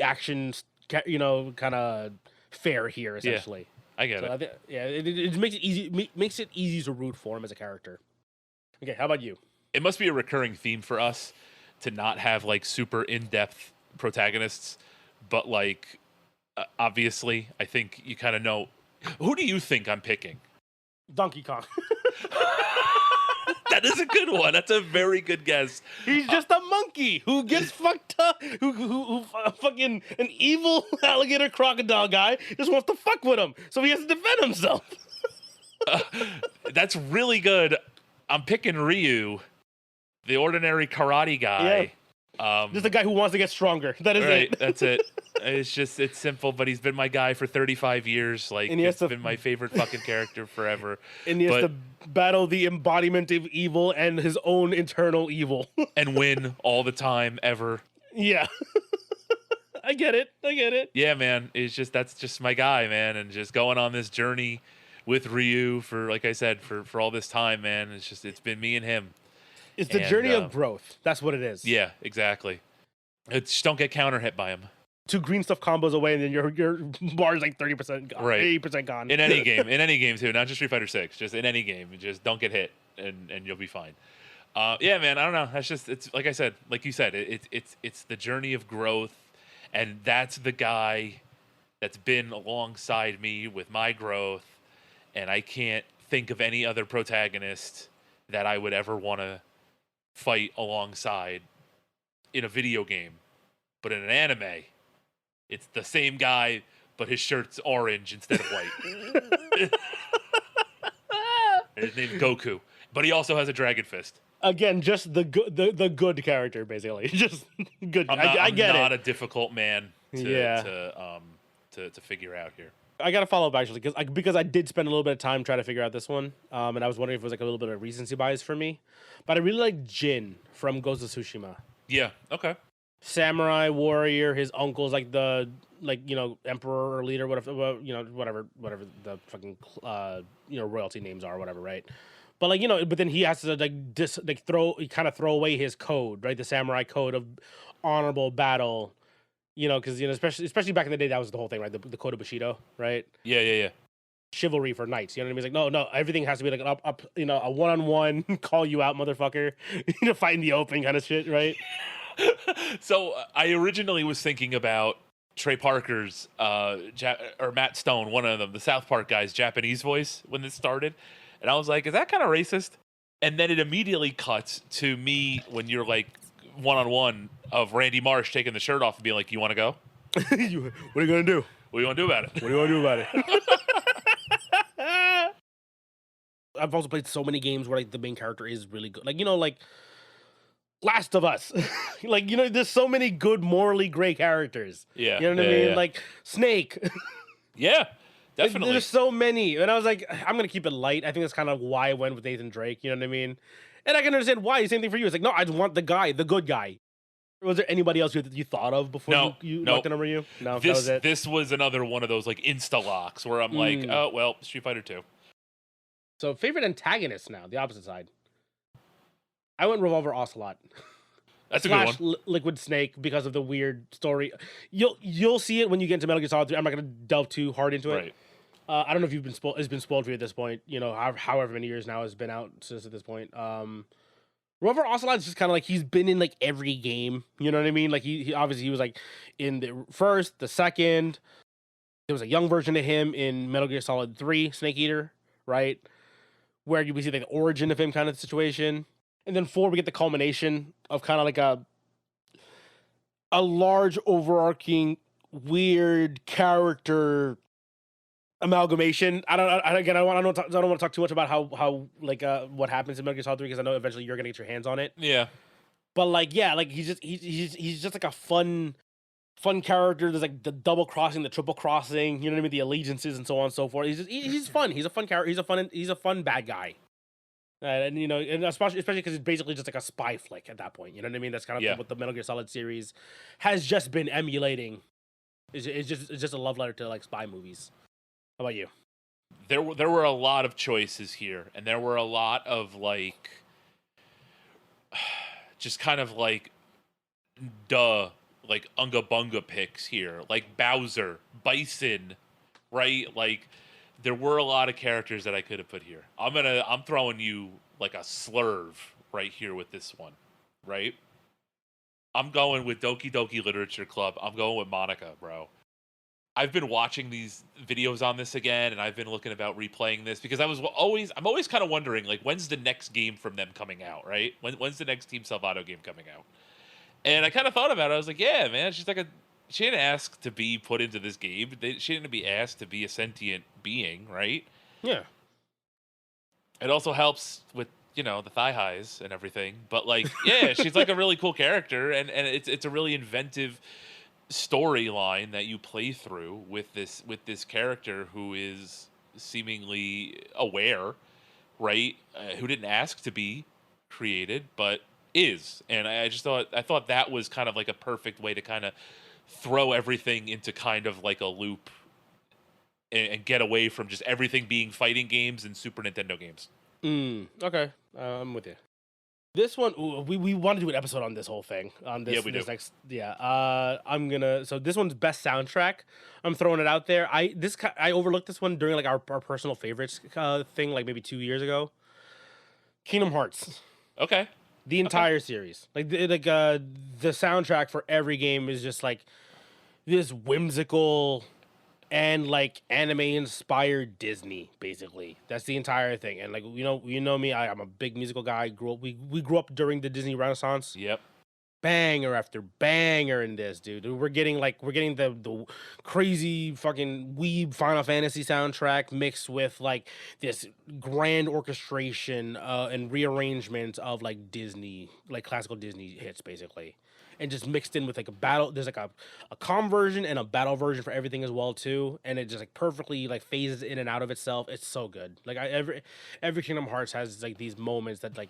action, kind of fare here essentially. Yeah, I get it. I think, it makes it easy to root for him as a character. Okay, how about you? It must be a recurring theme for us to not have like super in-depth protagonists, but like obviously, I think you kind of know. Who do you think I'm picking? Donkey Kong. That is a good one. That's a very good guess. He's just a monkey who gets fucked up. Who fucking an evil alligator crocodile guy just wants to fuck with him, so he has to defend himself. That's really good. I'm picking Ryu, the ordinary karate guy. Yeah. Just a guy who wants to get stronger. That is right, it. That's it. It's simple, but he's been my guy for 35 years. Like, and it's been my favorite fucking character forever. And he has to battle the embodiment of evil and his own internal evil. And win all the time, ever. Yeah. I get it. Yeah, man. That's just my guy, man. And just going on this journey with Ryu for, like I said, for all this time, man. It's been me and him. It's the journey of growth. That's what it is. Yeah, exactly. Just don't get counter hit by him. 2 green stuff combos away, and then your bar is like 30% gone, right. 80% gone. In any game too, not just Street Fighter 6. Just in any game, just don't get hit, and you'll be fine. Yeah, man. I don't know. It's like I said, like you said, it's the journey of growth, and that's the guy that's been alongside me with my growth, and I can't think of any other protagonist that I would ever want to fight alongside in a video game. But in an anime, it's the same guy, but his shirt's orange instead of white. His name's Goku, but he also has a dragon fist. Again, just the good character, basically. Just good. I get it. I'm not a difficult man to figure out here. I got to follow up actually because I did spend a little bit of time trying to figure out this one, and I was wondering if it was like a little bit of recency bias for me. But I really like Jin from Ghost of Tsushima. Yeah. Okay. Samurai warrior. His uncle's like the emperor or leader, whatever the fucking royalty names are, whatever, right? But but then he has to throw away his code, right? The samurai code of honorable battle. Because especially back in the day, that was the whole thing, right? The code of Bushido, right? Yeah. Chivalry for knights. You know what I mean? It's like no, everything has to be like an up, a one-on-one, call you out, motherfucker, fight in the open kind of shit, right? So I originally was thinking about Trey Parker's or Matt Stone, one of them, the South Park guy's Japanese voice when this started, and I was like, is that kind of racist? And then it immediately cuts to me when you're like one-on-one of Randy Marsh taking the shirt off and being like, you want to go? What are you gonna do? What do you want to do about it? What do you want to do about it? I've also played so many games where like the main character is really good. Like, like Last of Us. Like, there's so many good morally gray characters. Yeah. You know what I mean? Like Snake. Yeah, definitely. There's so many. And I was like, I'm gonna keep it light. I think that's kind of why I went with Nathan Drake, you know what I mean? And I can understand why. Same thing for you. It's like, no, I just want the good guy. Was there anybody else you thought of before you locked the number you? No, that was it. This was another one of those like insta locks where I'm like, oh well, Street Fighter 2. So favorite antagonist now, the opposite side. I went Revolver Ocelot. That's a good one. Liquid Snake because of the weird story. You'll see it when you get into Metal Gear Solid 3. I'm not gonna delve too hard into it. Right. I don't know if you've been spoiled. It's been spoiled for you at this point. However many years now has been out since at this point. Revolver Ocelot is just kind of like he's been in like every game. You know what I mean? Like he obviously he was like in the first, the second. There was a young version of him in Metal Gear Solid 3, Snake Eater, right? Where you see like the origin of him kind of situation. And then 4, we get the culmination of kind of like a large overarching weird character amalgamation. I don't want to talk too much about how like what happens in Metal Gear Solid 3 because I know eventually you're gonna get your hands on it. Yeah. But like like he's just like a fun character. There's like the double crossing, the triple crossing, you know what I mean, the allegiances and so on and so forth. He's fun. He's a fun character. He's a fun bad guy. And and especially because it's basically just like a spy flick at that point. You know what I mean? That's kind of what the Metal Gear Solid series has just been emulating. It's just a love letter to like spy movies. How about you? There were a lot of choices here, and there were a lot of like, just kind of like, like unga bunga picks here, like Bowser, Bison, right? Like, there were a lot of characters that I could have put here. I'm throwing you like a slurve right here with this one, right? I'm going with Doki Doki Literature Club. I'm going with Monica, bro. I've been watching these videos on this again, and I've been looking about replaying this because I'm always kind of wondering, like, when's the next game from them coming out, right? When's the next Team Salvato game coming out? And I kind of thought about it. I was like, yeah, man, she didn't ask to be put into this game. She didn't be asked to be a sentient being, right? Yeah. It also helps with, the thigh highs and everything. But, like, yeah, she's like a really cool character, and it's a really inventive storyline that you play through with this character who is seemingly aware, right? Who didn't ask to be created, but is. And I thought that was kind of like a perfect way to kind of throw everything into kind of like a loop and get away from just everything being fighting games and Super Nintendo games. Okay. I'm with you. This one, we want to do an episode on this whole thing. On this, Yeah, we do. Next, so this one's best soundtrack. I'm throwing it out there. I overlooked this one during like our personal favorites thing, like maybe 2 years ago. Kingdom Hearts. Okay. The entire series, the soundtrack for every game is just like this whimsical and like anime inspired Disney. Basically, that's the entire thing. And like you know me, I'm a big musical guy. We grew up during the Disney Renaissance. Yep. Banger after banger in this, dude. We're getting the crazy fucking weeb Final Fantasy soundtrack mixed with like this grand orchestration and rearrangement of like Disney, like classical Disney hits, basically, and just mixed in with like a battle. There's like a calm version and a battle version for everything as well too, and it just like perfectly like phases in and out of itself. It's so good. Like every Kingdom Hearts has like these moments that like.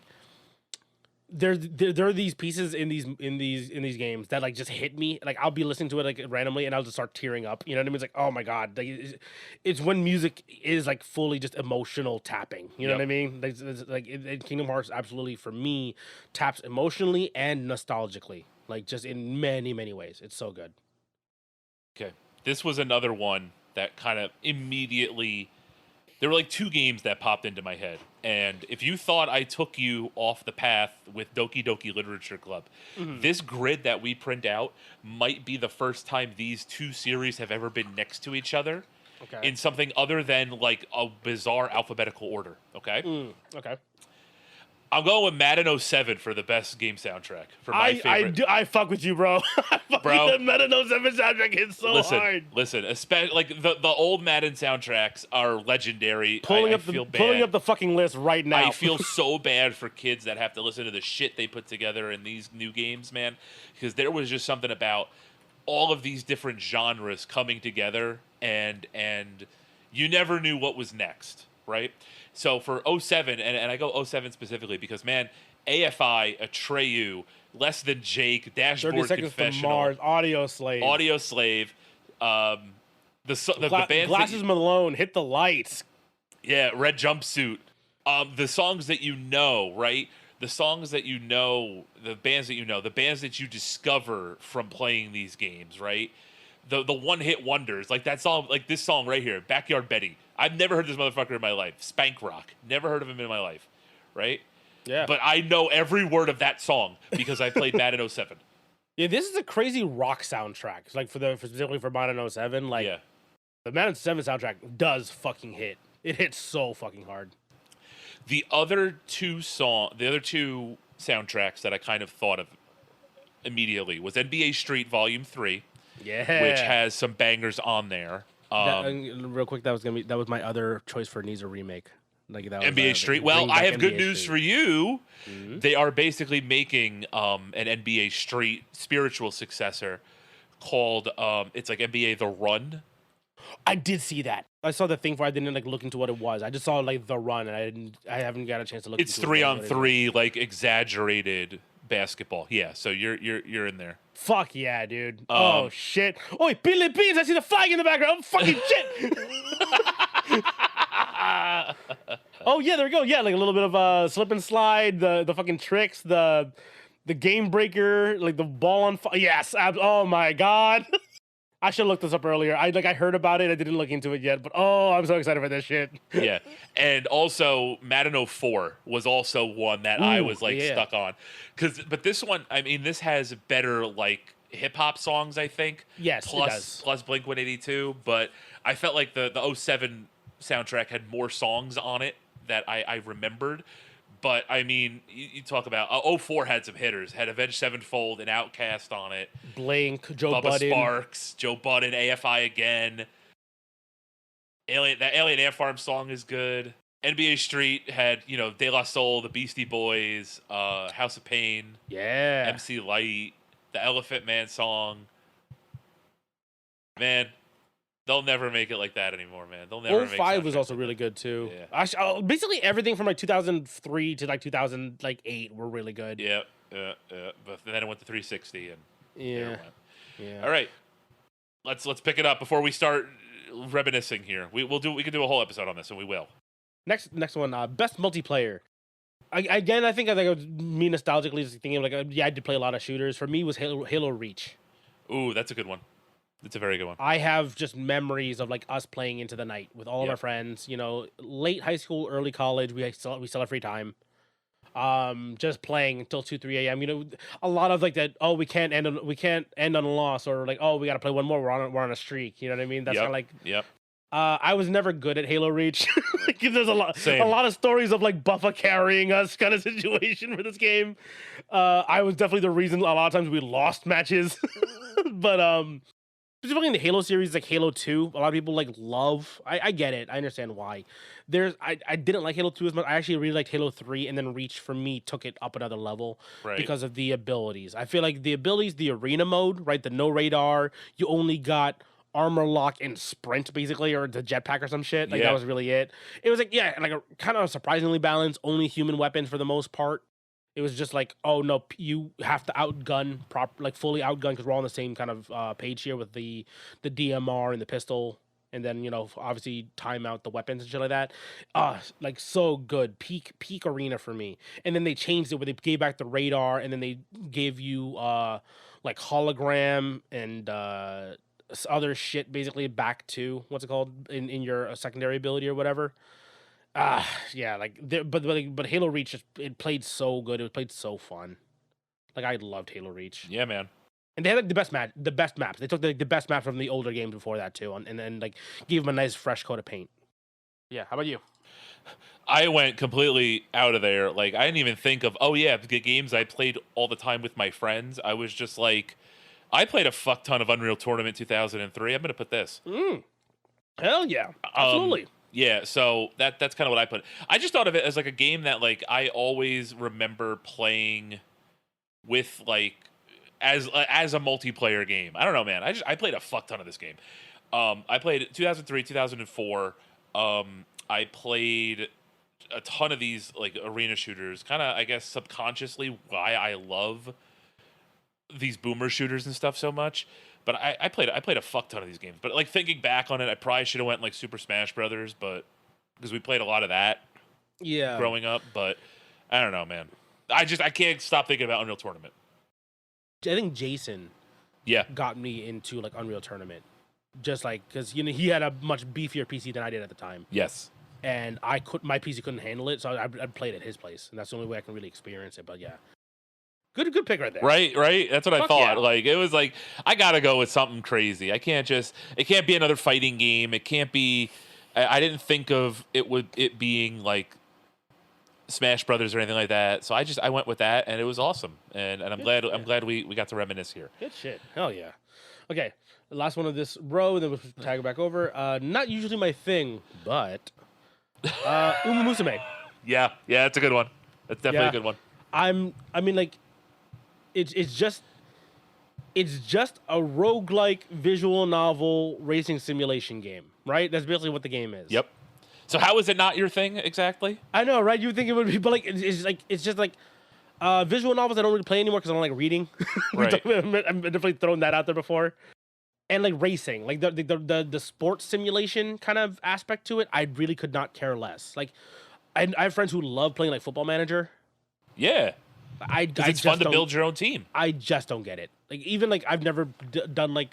There are these pieces in these games that like just hit me. Like I'll be listening to it like randomly and I'll just start tearing up. You know what I mean? It's like, oh my god, like it's when music is like fully just emotional tapping. You know what I mean? Like Kingdom Hearts absolutely for me taps emotionally and nostalgically, like just in many ways. It's so good. Okay, this was another one that kind of immediately. There were like 2 games that popped into my head. And if you thought I took you off the path with Doki Doki Literature Club, this grid that we print out might be the first time these 2 series have ever been next to each other in something other than like a bizarre alphabetical order. Okay? Okay. I'm going with Madden 07 for the best game soundtrack. For my favorite. I fuck with you, bro. Bro, the Madden 07 soundtrack hits so hard. Listen, especially like the old Madden soundtracks are legendary. Pulling I up feel bad. pulling up the fucking list right now. I feel so bad for kids that have to listen to the shit they put together in these new games, man. Because there was just something about all of these different genres coming together, and you never knew what was next, right? So for 07, and I go 07 specifically because, man, AFI, Atreyu, Less Than Jake, 30 Dashboard Seconds to Confessional, Mars, Audio Slave, the bands Glasses Malone, Hit the Lights. Yeah, Red Jumpsuit. The songs that you know, right? The songs that you know, the bands that you know, the bands that you discover from playing these games, right? The one-hit wonders, like that song, like this song right here, Backyard Betty. I've never heard this motherfucker in my life. Spank Rock. Never heard of him in my life, right? Yeah. But I know every word of that song because I played Madden 07. Yeah, this is a crazy rock soundtrack. It's like specifically for Madden 07, like Yeah. the Madden 7 soundtrack does fucking hit. It hits so fucking hard. The other two soundtracks that I kind of thought of immediately was NBA Street Volume 3, Yeah. which has some bangers on there. Real quick, that was my other choice for needs a remake. Like that was, NBA Street. Well, I have good news for you. Mm-hmm. They are basically making an NBA Street spiritual successor called it's like NBA The Run. I did see that. I saw the thing for. I didn't like look into what it was. I just saw like the run, and I haven't got a chance to look. It's into 3-on-3, like exaggerated basketball. Yeah, so you're in there. Fuck yeah, dude. Oh shit. Oh, Philippines! I see the flag in the background. Oh, fucking shit. Oh yeah, there we go. Yeah, like a little bit of slip and slide, the fucking tricks, the game breaker, like the ball on fire. Yes. Oh my god. I should have looked this up earlier. I heard about it. I didn't look into it yet, but oh, I'm so excited for this shit. Yeah, and also Madden 04 was also one that I was like stuck on, but this one, I mean, this has better like hip hop songs, I think. Yes, it does. Plus Blink 182, but I felt like the 07 soundtrack had more songs on it that I remembered. But I mean, you talk about 04 had some hitters, had Avenged Sevenfold and Outkast on it. Blink, Joe Bubba Budden. Sparks, Joe Budden, AFI again. That Alien Ant Farm song is good. NBA Street had, De La Soul, the Beastie Boys, House of Pain, Yeah. MC Light, the Elephant Man song. Man, they'll never make it like that anymore, man. They'll never. 05 was also really good too. Yeah. Basically everything from like 2003 to like 2008 were really good. Yeah. But then it went to 360 and there it went. Yeah. All right, let's pick it up before we start reminiscing here. We can do a whole episode on this, and we will. Next one, best multiplayer. I think it was me nostalgically just thinking like I did play a lot of shooters. For me, it was Halo Reach. Ooh, that's a good one. It's a very good one. I have just memories of like us playing into the night with all of our friends. Late high school, early college. We still have free time. Just playing until 2-3 a.m. A lot of like that. Oh, we can't end on a loss, or like, oh, we got to play one more. We're on a streak. You know what I mean? That's kind of like. Yep. I was never good at Halo Reach. Like, there's a lot of stories of like Buffa carrying us kind of situation for this game. I was definitely the reason a lot of times we lost matches, but specifically in the Halo series, like Halo 2, a lot of people like love. I get it. I understand why. I didn't like Halo 2 as much. I actually really liked Halo 3, and then Reach for me took it up another level because of the abilities. I feel like the abilities, the arena mode, right? The no radar, you only got armor lock and sprint basically, or the jetpack or some shit. Like that was really it. It was like like a kind of surprisingly balanced, only human weapons for the most part. It was just like, oh no, you have to outgun, fully outgun, because we're all on the same kind of page here with the DMR and the pistol, and then obviously time out the weapons and shit like that. Like so good, peak arena for me. And then they changed it where they gave back the radar, and then they gave you like hologram and other shit basically back to what's it called in your secondary ability or whatever. But Halo Reach it played so good. It played so fun. Like I loved Halo Reach. Yeah, man. And they had like the best maps. They took the best maps from the older games before that too, and then like gave them a nice fresh coat of paint. Yeah. How about you? I went completely out of there. Like, I didn't even think of, oh yeah, the games I played all the time with my friends. I was just like, I played a fuck ton of Unreal Tournament 2003. I'm gonna put this. Hell yeah, Um, absolutely. yeah, so that's kind of what I put. I just thought of it as like a game that like I always remember playing with like as a multiplayer game. I don't know, man. I played a fuck ton of this game. I played 2003, 2004. I played a ton of these like arena shooters. Kind of, I guess, subconsciously why I love these boomer shooters and stuff so much. But I played a fuck ton of these games. But like thinking back on it, I probably should have went like Super Smash Brothers, but because we played a lot of that Yeah. growing up. But I don't know, man. I can't stop thinking about Unreal Tournament. I think Jason Yeah, got me into like Unreal Tournament, just like because he had a much beefier PC than I did at the time, yes, and my PC couldn't handle it, so I played at his place, and that's the only way I can really experience it. But yeah, good pick right there. right. That's what I Fuck thought. yeah. Like it was like I gotta go with something crazy. It can't be another fighting game. It can't be. I didn't think of it being like Smash Brothers or anything like that. So I went with that, and it was awesome. And I'm glad we got to reminisce here. Good shit. Hell yeah. Okay, the last one of this row, then we'll tag it back over. Not usually my thing, but Uma Musume. Yeah, that's a good one. That's definitely Yeah. a good one. I mean, like, it's just a roguelike visual novel racing simulation game, right? That's basically what the game is. Yep. So how is it not your thing exactly? I know, right? You would think it would be, but like, it's just like visual novels I don't really play anymore because I don't like reading. Right. I'm definitely thrown that out there before. And like racing, like the sports simulation kind of aspect to it, I really could not care less. Like, I have friends who love playing like Football Manager. Yeah. I It's fun to build your own team. I just don't get it. Like even like I've never done like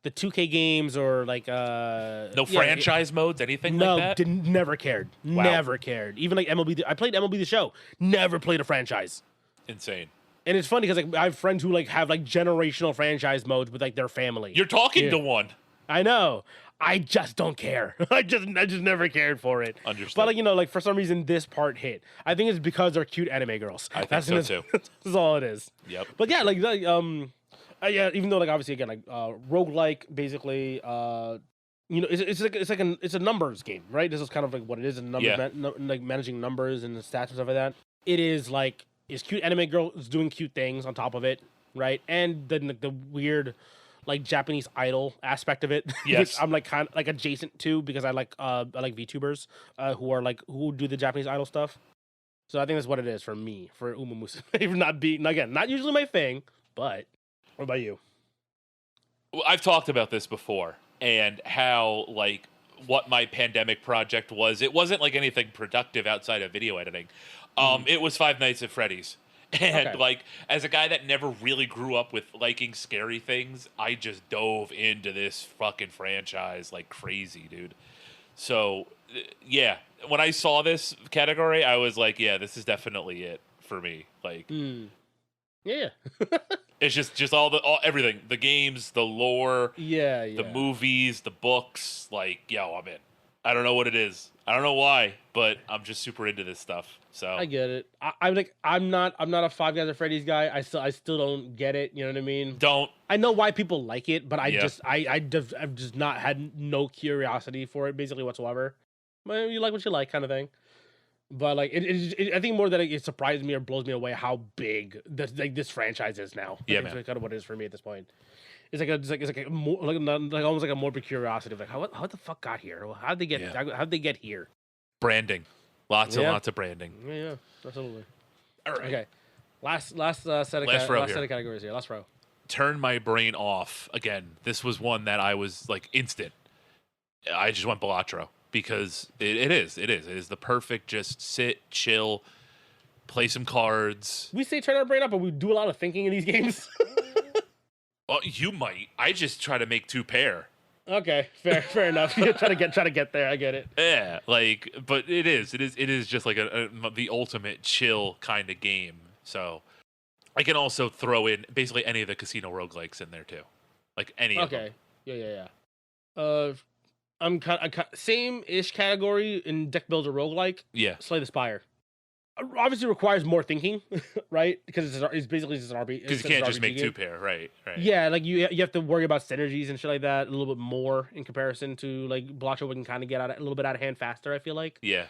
the 2K games or like No franchise modes, anything no, like that? never cared. Wow. Never cared. Even like I played MLB The Show. Never played a franchise. Insane. And it's funny because like I have friends who like have like generational franchise modes with like their family. You're talking to one. I know. I just don't care. I just never cared for it. Understood. But like like for some reason this part hit. I think it's because they're cute anime girls. I think so too. That's all it is. Yep. But yeah, yeah, even though like obviously again like roguelike basically it's a numbers game, right? This is kind of like what it is, like managing numbers and the stats and stuff like that. It is like is cute anime girls doing cute things on top of it, right? And then the weird like Japanese idol aspect of it, Yes. which I'm like kind of like adjacent to because I like VTubers who do the Japanese idol stuff. So I think that's what it is for me for Uma Musume. Not usually my thing, but what about you? Well, I've talked about this before and how like what my pandemic project was. It wasn't like anything productive outside of video editing. It was Five Nights at Freddy's. And Okay. like as a guy that never really grew up with liking scary things, I just dove into this fucking franchise like crazy, dude. So yeah, when I saw this category, I was like, yeah, this is definitely it for me. Like Yeah. it's just all everything, the games, the lore, yeah. the movies, the books, like, yo, I'm in. I don't know what it is. I don't know why, but I'm just super into this stuff. So I get it. I'm not a Five Nights at Freddy's guy. I still don't get it. You know what I mean? don't. I know why people like it, but Yeah. I've just not had no curiosity for it basically whatsoever. Well, you like what you like, kind of thing. But like I think more that it surprised me or blows me away how big this franchise is now. Yeah, That's man. kind of what it is for me at this point. It's like a more, like almost like a morbid curiosity of like how the fuck got here? How'd they get here? Branding. Lots and Yeah. lots of branding. Yeah, absolutely. All right. Okay, last set of Last row last here. set of categories here. Last row. Turn my brain off again. This was one that I was like instant. I just went Balatro because it is the perfect just sit, chill, play some cards. We say turn our brain up, but we do a lot of thinking in these games. Well, you might. I just try to make two pair. Okay, fair enough. You try to get there. I get it. Yeah, like, but it is just like the ultimate chill kind of game. So I can also throw in basically any of the casino roguelikes in there too, like any of them. Okay. Yeah. I'm kind of same-ish category in deck builder roguelike. Yeah. Slay the Spire. Obviously requires more thinking, right? Because it's basically just an RP. Because It's you just can't an just make RPG two game. pair, right? Right. Yeah, like you have to worry about synergies and shit like that a little bit more in comparison to like blockchain. We can kind of get a little bit out of hand faster. I feel like. Yeah.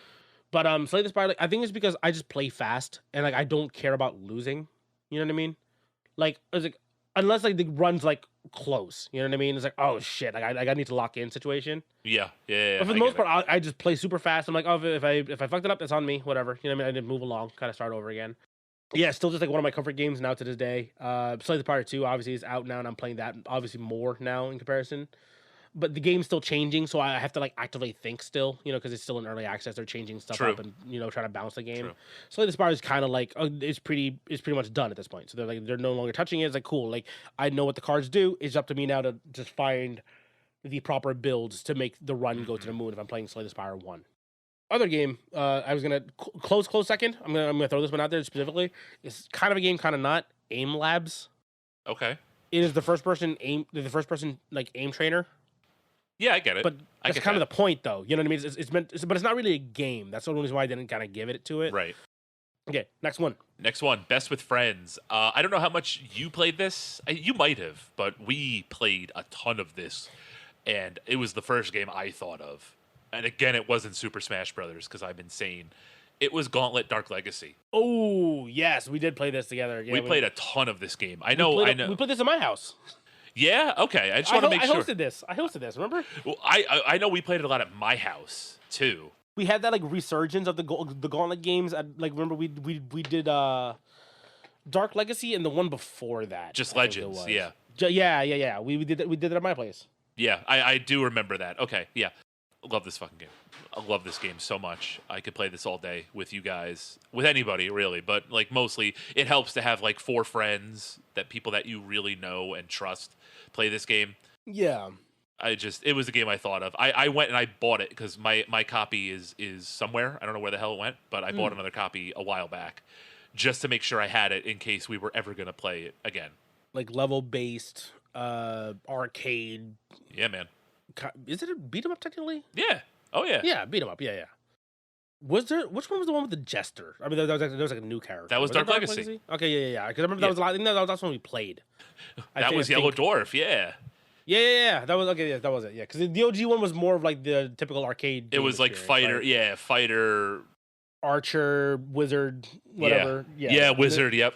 But Slay the Spire, like, I think it's because I just play fast and like I don't care about losing. You know what I mean? Like it's like unless like the run's like close. You know what I mean? It's like oh shit, like I need to lock in situation. Yeah. Yeah. But for I the get most it. part, I just play super fast. I'm like, oh, if I fucked it up, that's on me. Whatever. You know what I mean? I didn't move along. Kind of start over again. Yeah, still just like one of my comfort games now to this day. Slay the Spire 2 obviously is out now, and I'm playing that obviously more now in comparison. But the game's still changing, so I have to like actively think still, because it's still in early access. They're changing stuff True. up and trying to balance the game. True. Slay the Spire is kind of like it's pretty much done at this point. So they're no longer touching it. It's like cool. Like I know what the cards do. It's up to me now to just find the proper builds to make the run go to the moon if I'm playing Slay the Spire 1. Other game, I was gonna close second. I'm gonna throw this one out there specifically. It's kind of a game, kind of not. Aim Labs. Okay. It is the first person like aim trainer. Yeah, I get it. But I that's get kind of that. the point, though. You know what I mean? It's meant, but it's not really a game. That's the only reason why I didn't kind of give it to it. Right. Okay, next one. Next one, Best with Friends. I don't know how much you played this. You might have, but we played a ton of this, and it was the first game I thought of. And again, it wasn't Super Smash Brothers because I'm insane. It was Gauntlet Dark Legacy. Oh yes, we did play this together. Yeah, we played a ton of this game. I know. We played this in my house. Yeah. Okay. I just want to make sure. I hosted this. Remember? Well, I know we played it a lot at my house too. We had that like resurgence of the Gauntlet games. Like remember we did Dark Legacy and the one before that. Just Legends. Yeah. Yeah. We did it at my place. Yeah, I do remember that. Okay. Yeah. I love this fucking game. I love this game so much. I could play this all day with you guys, with anybody really, but like mostly it helps to have like 4 friends, people that you really know and trust play this game. Yeah. It was a game I thought of. I went and I bought it because my copy is somewhere. I don't know where the hell it went, but I bought another copy a while back just to make sure I had it in case we were ever going to play it again. Like level based arcade. Yeah, man. Is it a beat 'em up technically? Yeah. Oh yeah. Yeah, beat 'em up. Yeah. Which one was the one with the jester? I mean, there was like a new character. That was Dark Legacy. Okay, yeah. Because I remember that was a lot. I think that's when we played. That was Yellow Dwarf. Yeah. Yeah. That was okay. Yeah, that was it. Yeah, because the OG one was more of like the typical arcade. It was like fighter. Right? Yeah, fighter, archer, wizard, whatever. Yeah, wizard. Yep.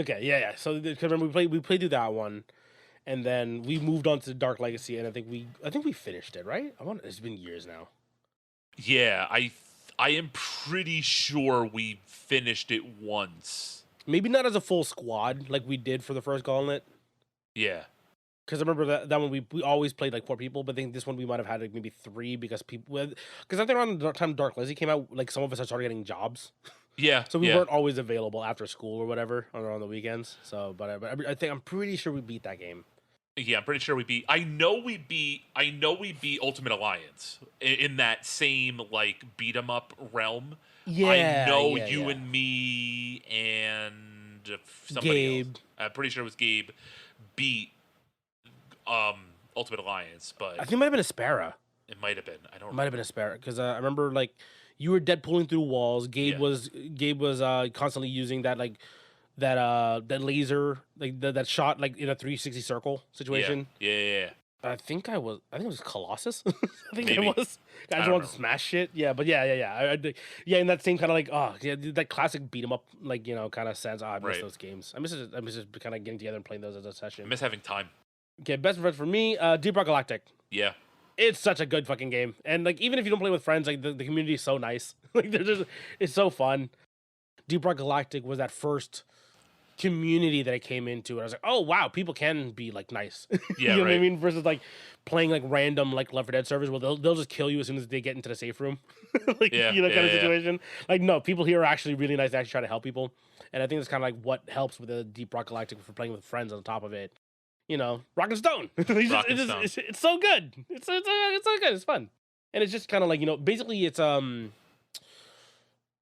Okay. Yeah. So because remember we played through that one. And then we moved on to Dark Legacy, and I think we finished it, right? It's been years now. Yeah, I am pretty sure we finished it once. Maybe not as a full squad like we did for the first Gauntlet. Yeah. Because I remember that one we always played like 4 people, but I think this one we might have had like maybe 3 because because I think around the time Dark Legacy came out, like some of us had started getting jobs. Yeah. So we weren't always available after school or whatever on the weekends. So, but I'm pretty sure we beat that game. Yeah, I'm pretty sure we beat. I know we beat Ultimate Alliance in that same like beat 'em up realm. Yeah. I know you and me and somebody else. I'm pretty sure it was Gabe beat Ultimate Alliance, but I think it might have been Aspera. It might have been. I don't. It might have been Aspera because I remember like you were dead pulling through walls. Gabe was constantly using that like that laser like that shot like in a 360 circle situation. Yeah. I think it was Colossus. I think Maybe. it was. I just wanted to smash shit. Yeah, but yeah. In that same kind of like that classic beat 'em up like kind of sense. I miss those games. I miss just kind of getting together and playing those as a session. I miss having time. Okay, best friend for me, Deep Rock Galactic. Yeah. It's such a good fucking game, and like even if you don't play with friends, like the community is so nice. Like it's so fun. Deep Rock Galactic was that first community that I came into, and I was like, oh wow, people can be like nice. Yeah, you know what I mean? Versus like playing like random like Left 4 Dead servers where they'll just kill you as soon as they get into the safe room. Like kind of situation. Like no, people here are actually really nice. They actually try to help people, and I think that's kind of like what helps with the Deep Rock Galactic for playing with friends on top of it. Rock and Stone. It's so good. It's so good. It's fun, and it's just kind of like basically it's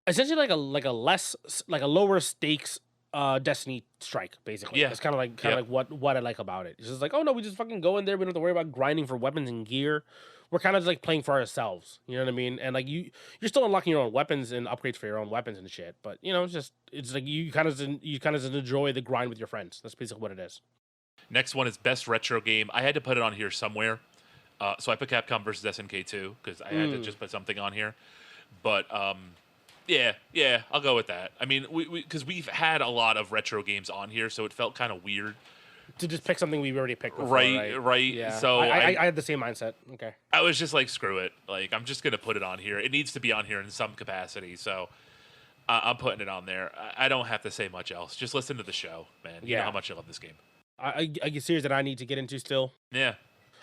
essentially like a lower stakes Destiny Strike, basically. Yeah. That's kind of Yep. like what I like about it. It's just like, oh no, we just fucking go in there. We don't have to worry about grinding for weapons and gear. We're kind of just like playing for ourselves. You know what I mean? And like you're still unlocking your own weapons and upgrades for your own weapons and shit. But you know, it's like you kind of just enjoy the grind with your friends. That's basically what it is. Next one is best retro game. I had to put it on here somewhere. So I put Capcom versus SNK 2 because I had to just put something on here. But yeah, I'll go with that. I mean, because we've had a lot of retro games on here, so it felt kind of weird. To just pick something we've already picked before, Right. Yeah. So I had the same mindset. Okay. I was just like, screw it. Like, I'm just gonna put it on here. It needs to be on here in some capacity. So I'm putting it on there. I don't have to say much else. Just listen to the show, man. You know Yeah. how much I love this game. I get series that I need to get into still. Yeah.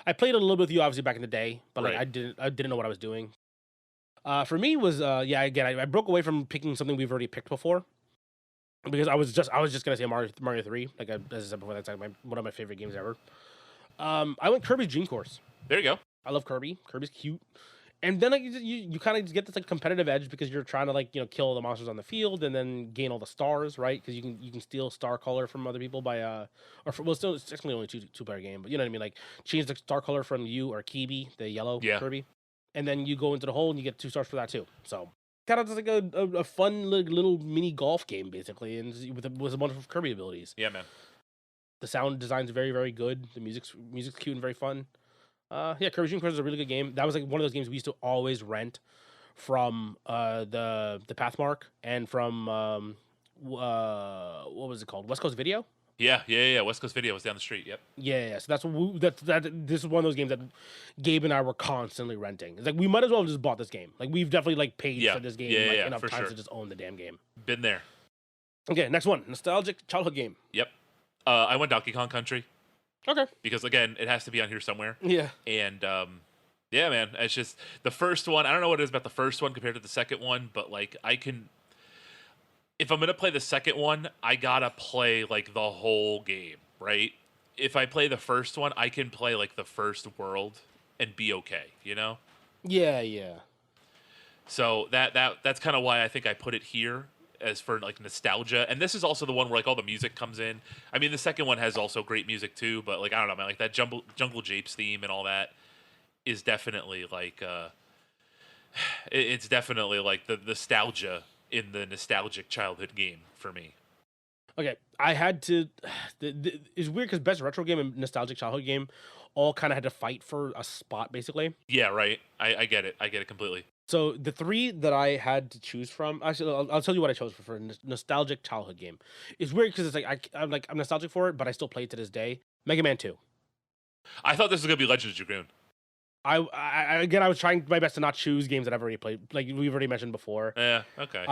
I played it a little bit with you, obviously, back in the day, but like Right. I didn't know what I was doing. For me was yeah, again, I broke away from picking something we've already picked before because I was just gonna say Mario 3, like as I said before, that's like one of my favorite games ever. I went Kirby's Dream Course. There you go. I love Kirby. Kirby's cute. And then like you kind of get this like competitive edge because you're trying to like kill the monsters on the field and then gain all the stars, right? Because you can steal star color from other people by still it's technically only two player game, but you know what I mean, like change the star color from you or Kibi, the yellow Yeah. Kirby, and then you go into the hole and you get 2 stars for that too. So kind of just like a fun little mini golf game basically, and with a bunch of Kirby abilities. Yeah, man. The sound design's very good. The music's cute and very fun. Yeah, Kirby Dream Course is a really good game. That was like one of those games we used to always rent from the Pathmark and from what was it called? West Coast Video? Yeah. West Coast Video was down the street. Yep. Yeah. So that's this is one of those games that Gabe and I were constantly renting. It's like we might as well have just bought this game. Like we've definitely like paid Yeah. for this game Yeah, enough for times sure. to just own the damn game. Been there. Okay, next one. Nostalgic childhood game. Yep. I went Donkey Kong Country Okay. because again, it has to be on here somewhere. Yeah. And yeah, man, it's just the first one. I don't know what it is about the first one compared to the second one, but like if I'm gonna play the second one, I gotta play like the whole game, right? If I play the first one, I can play like the first world and be okay, you know? Yeah. So that's kind of why I think I put it here as for like nostalgia. And this is also the one where like all the music comes in. I mean, the second one has also great music too, but like I don't know, man, like that Jungle Japes theme and all that is definitely like it's definitely like the nostalgia in the nostalgic childhood game for me. Okay, I had to. It's weird because best retro game and nostalgic childhood game all kind of had to fight for a spot, basically. Yeah, right. I get it. I get it completely. So the 3 that I had to choose from, actually, I'll tell you what I chose for a nostalgic childhood game. It's weird because it's like I'm nostalgic for it, but I still play it to this day. Mega Man 2. I thought this was gonna be Legends of Dragoon. I was trying my best to not choose games that I've already played, like we've already mentioned before. Yeah. Okay.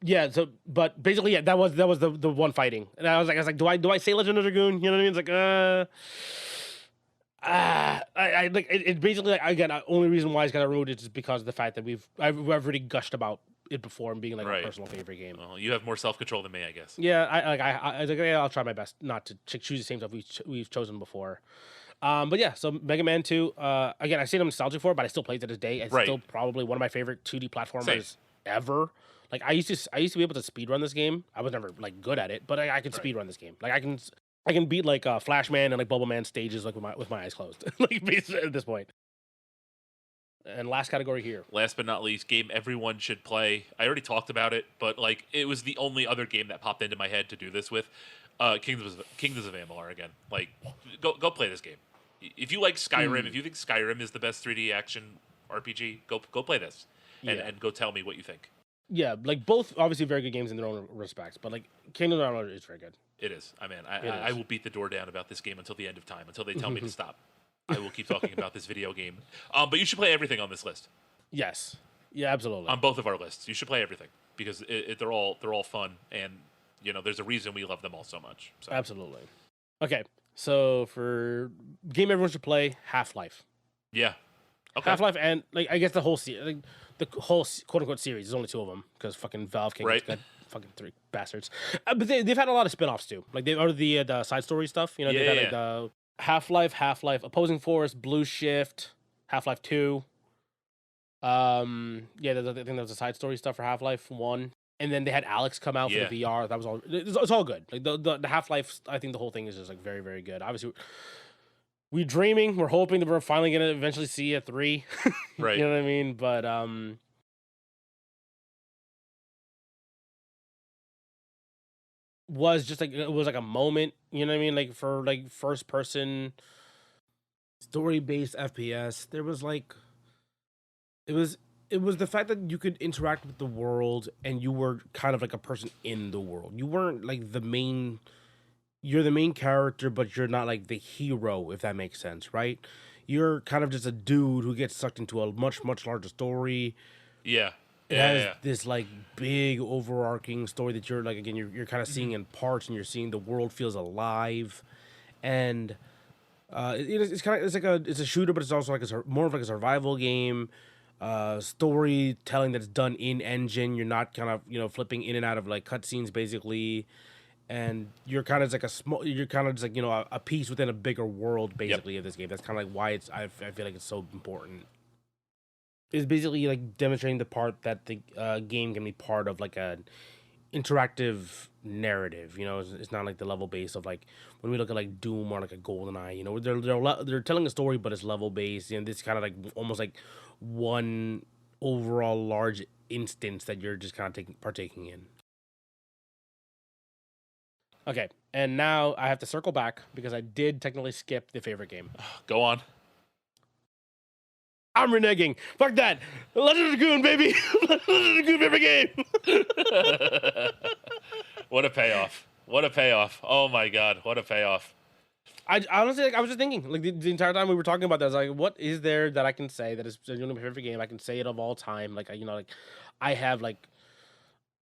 Yeah. So, but basically, yeah, that was the one fighting, and I was like, do I say Legend of Dragoon? You know what I mean? It's like, I like it basically like, again. Only reason why it's got removed is just because of the fact that I've already gushed about it before and being like Right. a personal favorite game. Well, you have more self control than me, I guess. Yeah, I was like, yeah, I'll try my best not to choose the same stuff we've chosen before. But yeah, so Mega Man 2, again, I say I'm nostalgic for it, but I still play it to this day. It's Right. still probably one of my favorite 2D platformers Same. ever. Like I used to be able to speedrun this game. I was never like good at it, but I could Right. speedrun this game. Like I can beat like Flash Man and like Bubble Man stages like with my eyes closed. Like basically at this point. And last category here. Last but not least, game everyone should play. I already talked about it, but like it was the only other game that popped into my head to do this with. Kingdoms of Amalur again. Like, go play this game. If you like Skyrim, if you think Skyrim is the best 3D action RPG, go play this and go tell me what you think. Yeah, like both obviously very good games in their own respects, but like Kingdom of Amalur is very good. It is. I will beat the door down about this game until the end of time, until they tell me to stop. I will keep talking about this video game. But you should play everything on this list. Yes. Yeah, absolutely. On both of our lists, you should play everything because they're all fun, and you know there's a reason we love them all so much. So. Absolutely. Okay, so for game everyone should play, Half-Life. Yeah. Okay. Half-Life and like I guess the whole quote unquote series. There's only 2 of them because fucking Valve can't Right. got fucking 3 bastards. But they've had a lot of spin-offs too. Like they are the side story stuff. You know, they've had like the Half-Life, Opposing Force, Blue Shift, Half-Life 2. Yeah, I think there was a side story stuff for Half-Life 1. and then they had Alex come out for Yeah. the VR. That was all. It's all good. Like the Half-Life, I think the whole thing is just like very, very good. Obviously, we're dreaming. We're hoping that we're finally gonna eventually see a 3. Right. You know what I mean? But was just like it was like a moment. You know what I mean? Like for like first person story based FPS, there was like it was it was the fact that you could interact with the world and you were kind of like a person in the world. You weren't like the main you're the main character, but you're not like the hero, if that makes sense, right? You're kind of just a dude who gets sucked into a much, much larger story. Yeah. It Yeah. has Yeah. this like big overarching story that you're like again you're kind of seeing in parts, and you're seeing the world feels alive, and it's kind of it's a shooter, but it's also like more of like a survival game. Storytelling that's done in engine. You're not kind of flipping in and out of like cutscenes basically, and you're kind of like you're kind of just like a piece within a bigger world basically of this game. That's kind of like why I feel like it's so important. It's basically like demonstrating the part that the game can be part of like a interactive narrative. It's not like the level base of like when we look at like Doom or like a GoldenEye. They're telling a story, but it's level based. This kind of like almost like one overall large instance that you're just kind of partaking in. Okay, and now I have to circle back because I did technically skip the favorite game. Go on. I'm reneging. Fuck that. Legend of Dragoon, baby. Legend of Dragoon favorite game. What a payoff. What a payoff. Oh my God. What a payoff. I honestly, like, I was just thinking, like the entire time we were talking about that, I was like, what is there that I can say that is my favorite game? I can say it of all time. Like, I have like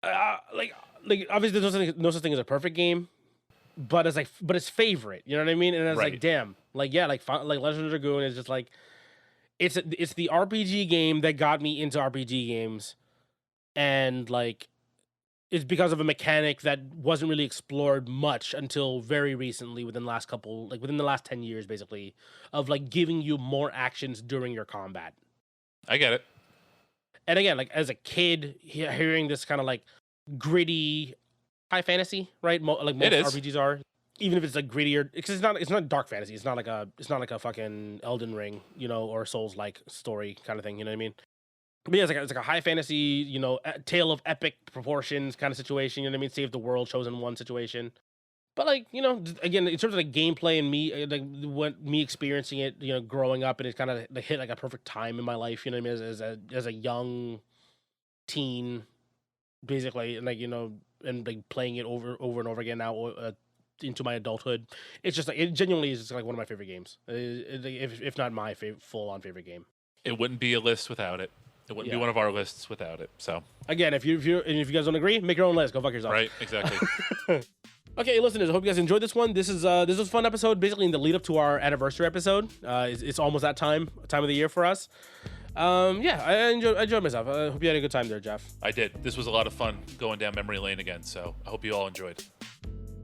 obviously there's no such thing as a perfect game, but it's favorite. You know what I mean? And it's Right. like, damn, like yeah, like Legend of Dragoon is just like it's the RPG game that got me into RPG games, and like it's because of a mechanic that wasn't really explored much until very recently within the last 10 years basically, of like giving you more actions during your combat. I get it. And again, like as a kid hearing this kind of like gritty high fantasy, right? Like most It is. RPGs are, even if it's like grittier, because it's not dark fantasy. It's not like a fucking Elden Ring, or Souls like story kind of thing. You know what I mean? But yeah, it's like a high fantasy, tale of epic proportions kind of situation. You know what I mean? Save the world, chosen one situation. But like again, in terms of like gameplay and me, like what me experiencing it, growing up, and it kind of like hit like a perfect time in my life. You know what I mean? As a young teen, basically, and like and like playing it over and over again now into my adulthood. It's just like it genuinely is just like one of my favorite games, if not my full on favorite game. It wouldn't be a list without it. It wouldn't be one of our lists without it. So again, if you guys don't agree, make your own list. Go fuck yourself. right, exactly. Okay, listeners, I hope you guys enjoyed this one. This was a fun episode, basically in the lead up to our anniversary episode. It's almost that time of the year for us. Yeah, I enjoyed myself. I hope you had a good time there, Jeff. I did. This was a lot of fun going down memory lane again. So I hope you all enjoyed.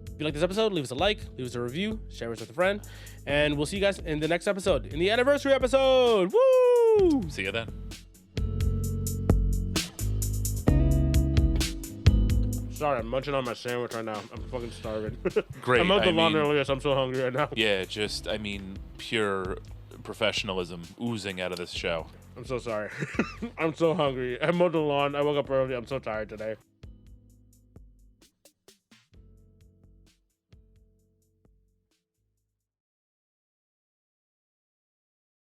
If you like this episode, leave us a like, leave us a review, share us with a friend, and we'll see you guys in the next episode, in the anniversary episode. Woo! See you then. Sorry, I'm munching on my sandwich right now. I'm fucking starving. Great. I mowed the lawn mean, earlier, so I'm so hungry right now. Yeah, just pure professionalism oozing out of this show. I'm so sorry. I'm so hungry. I mowed the lawn. I woke up early. I'm so tired today.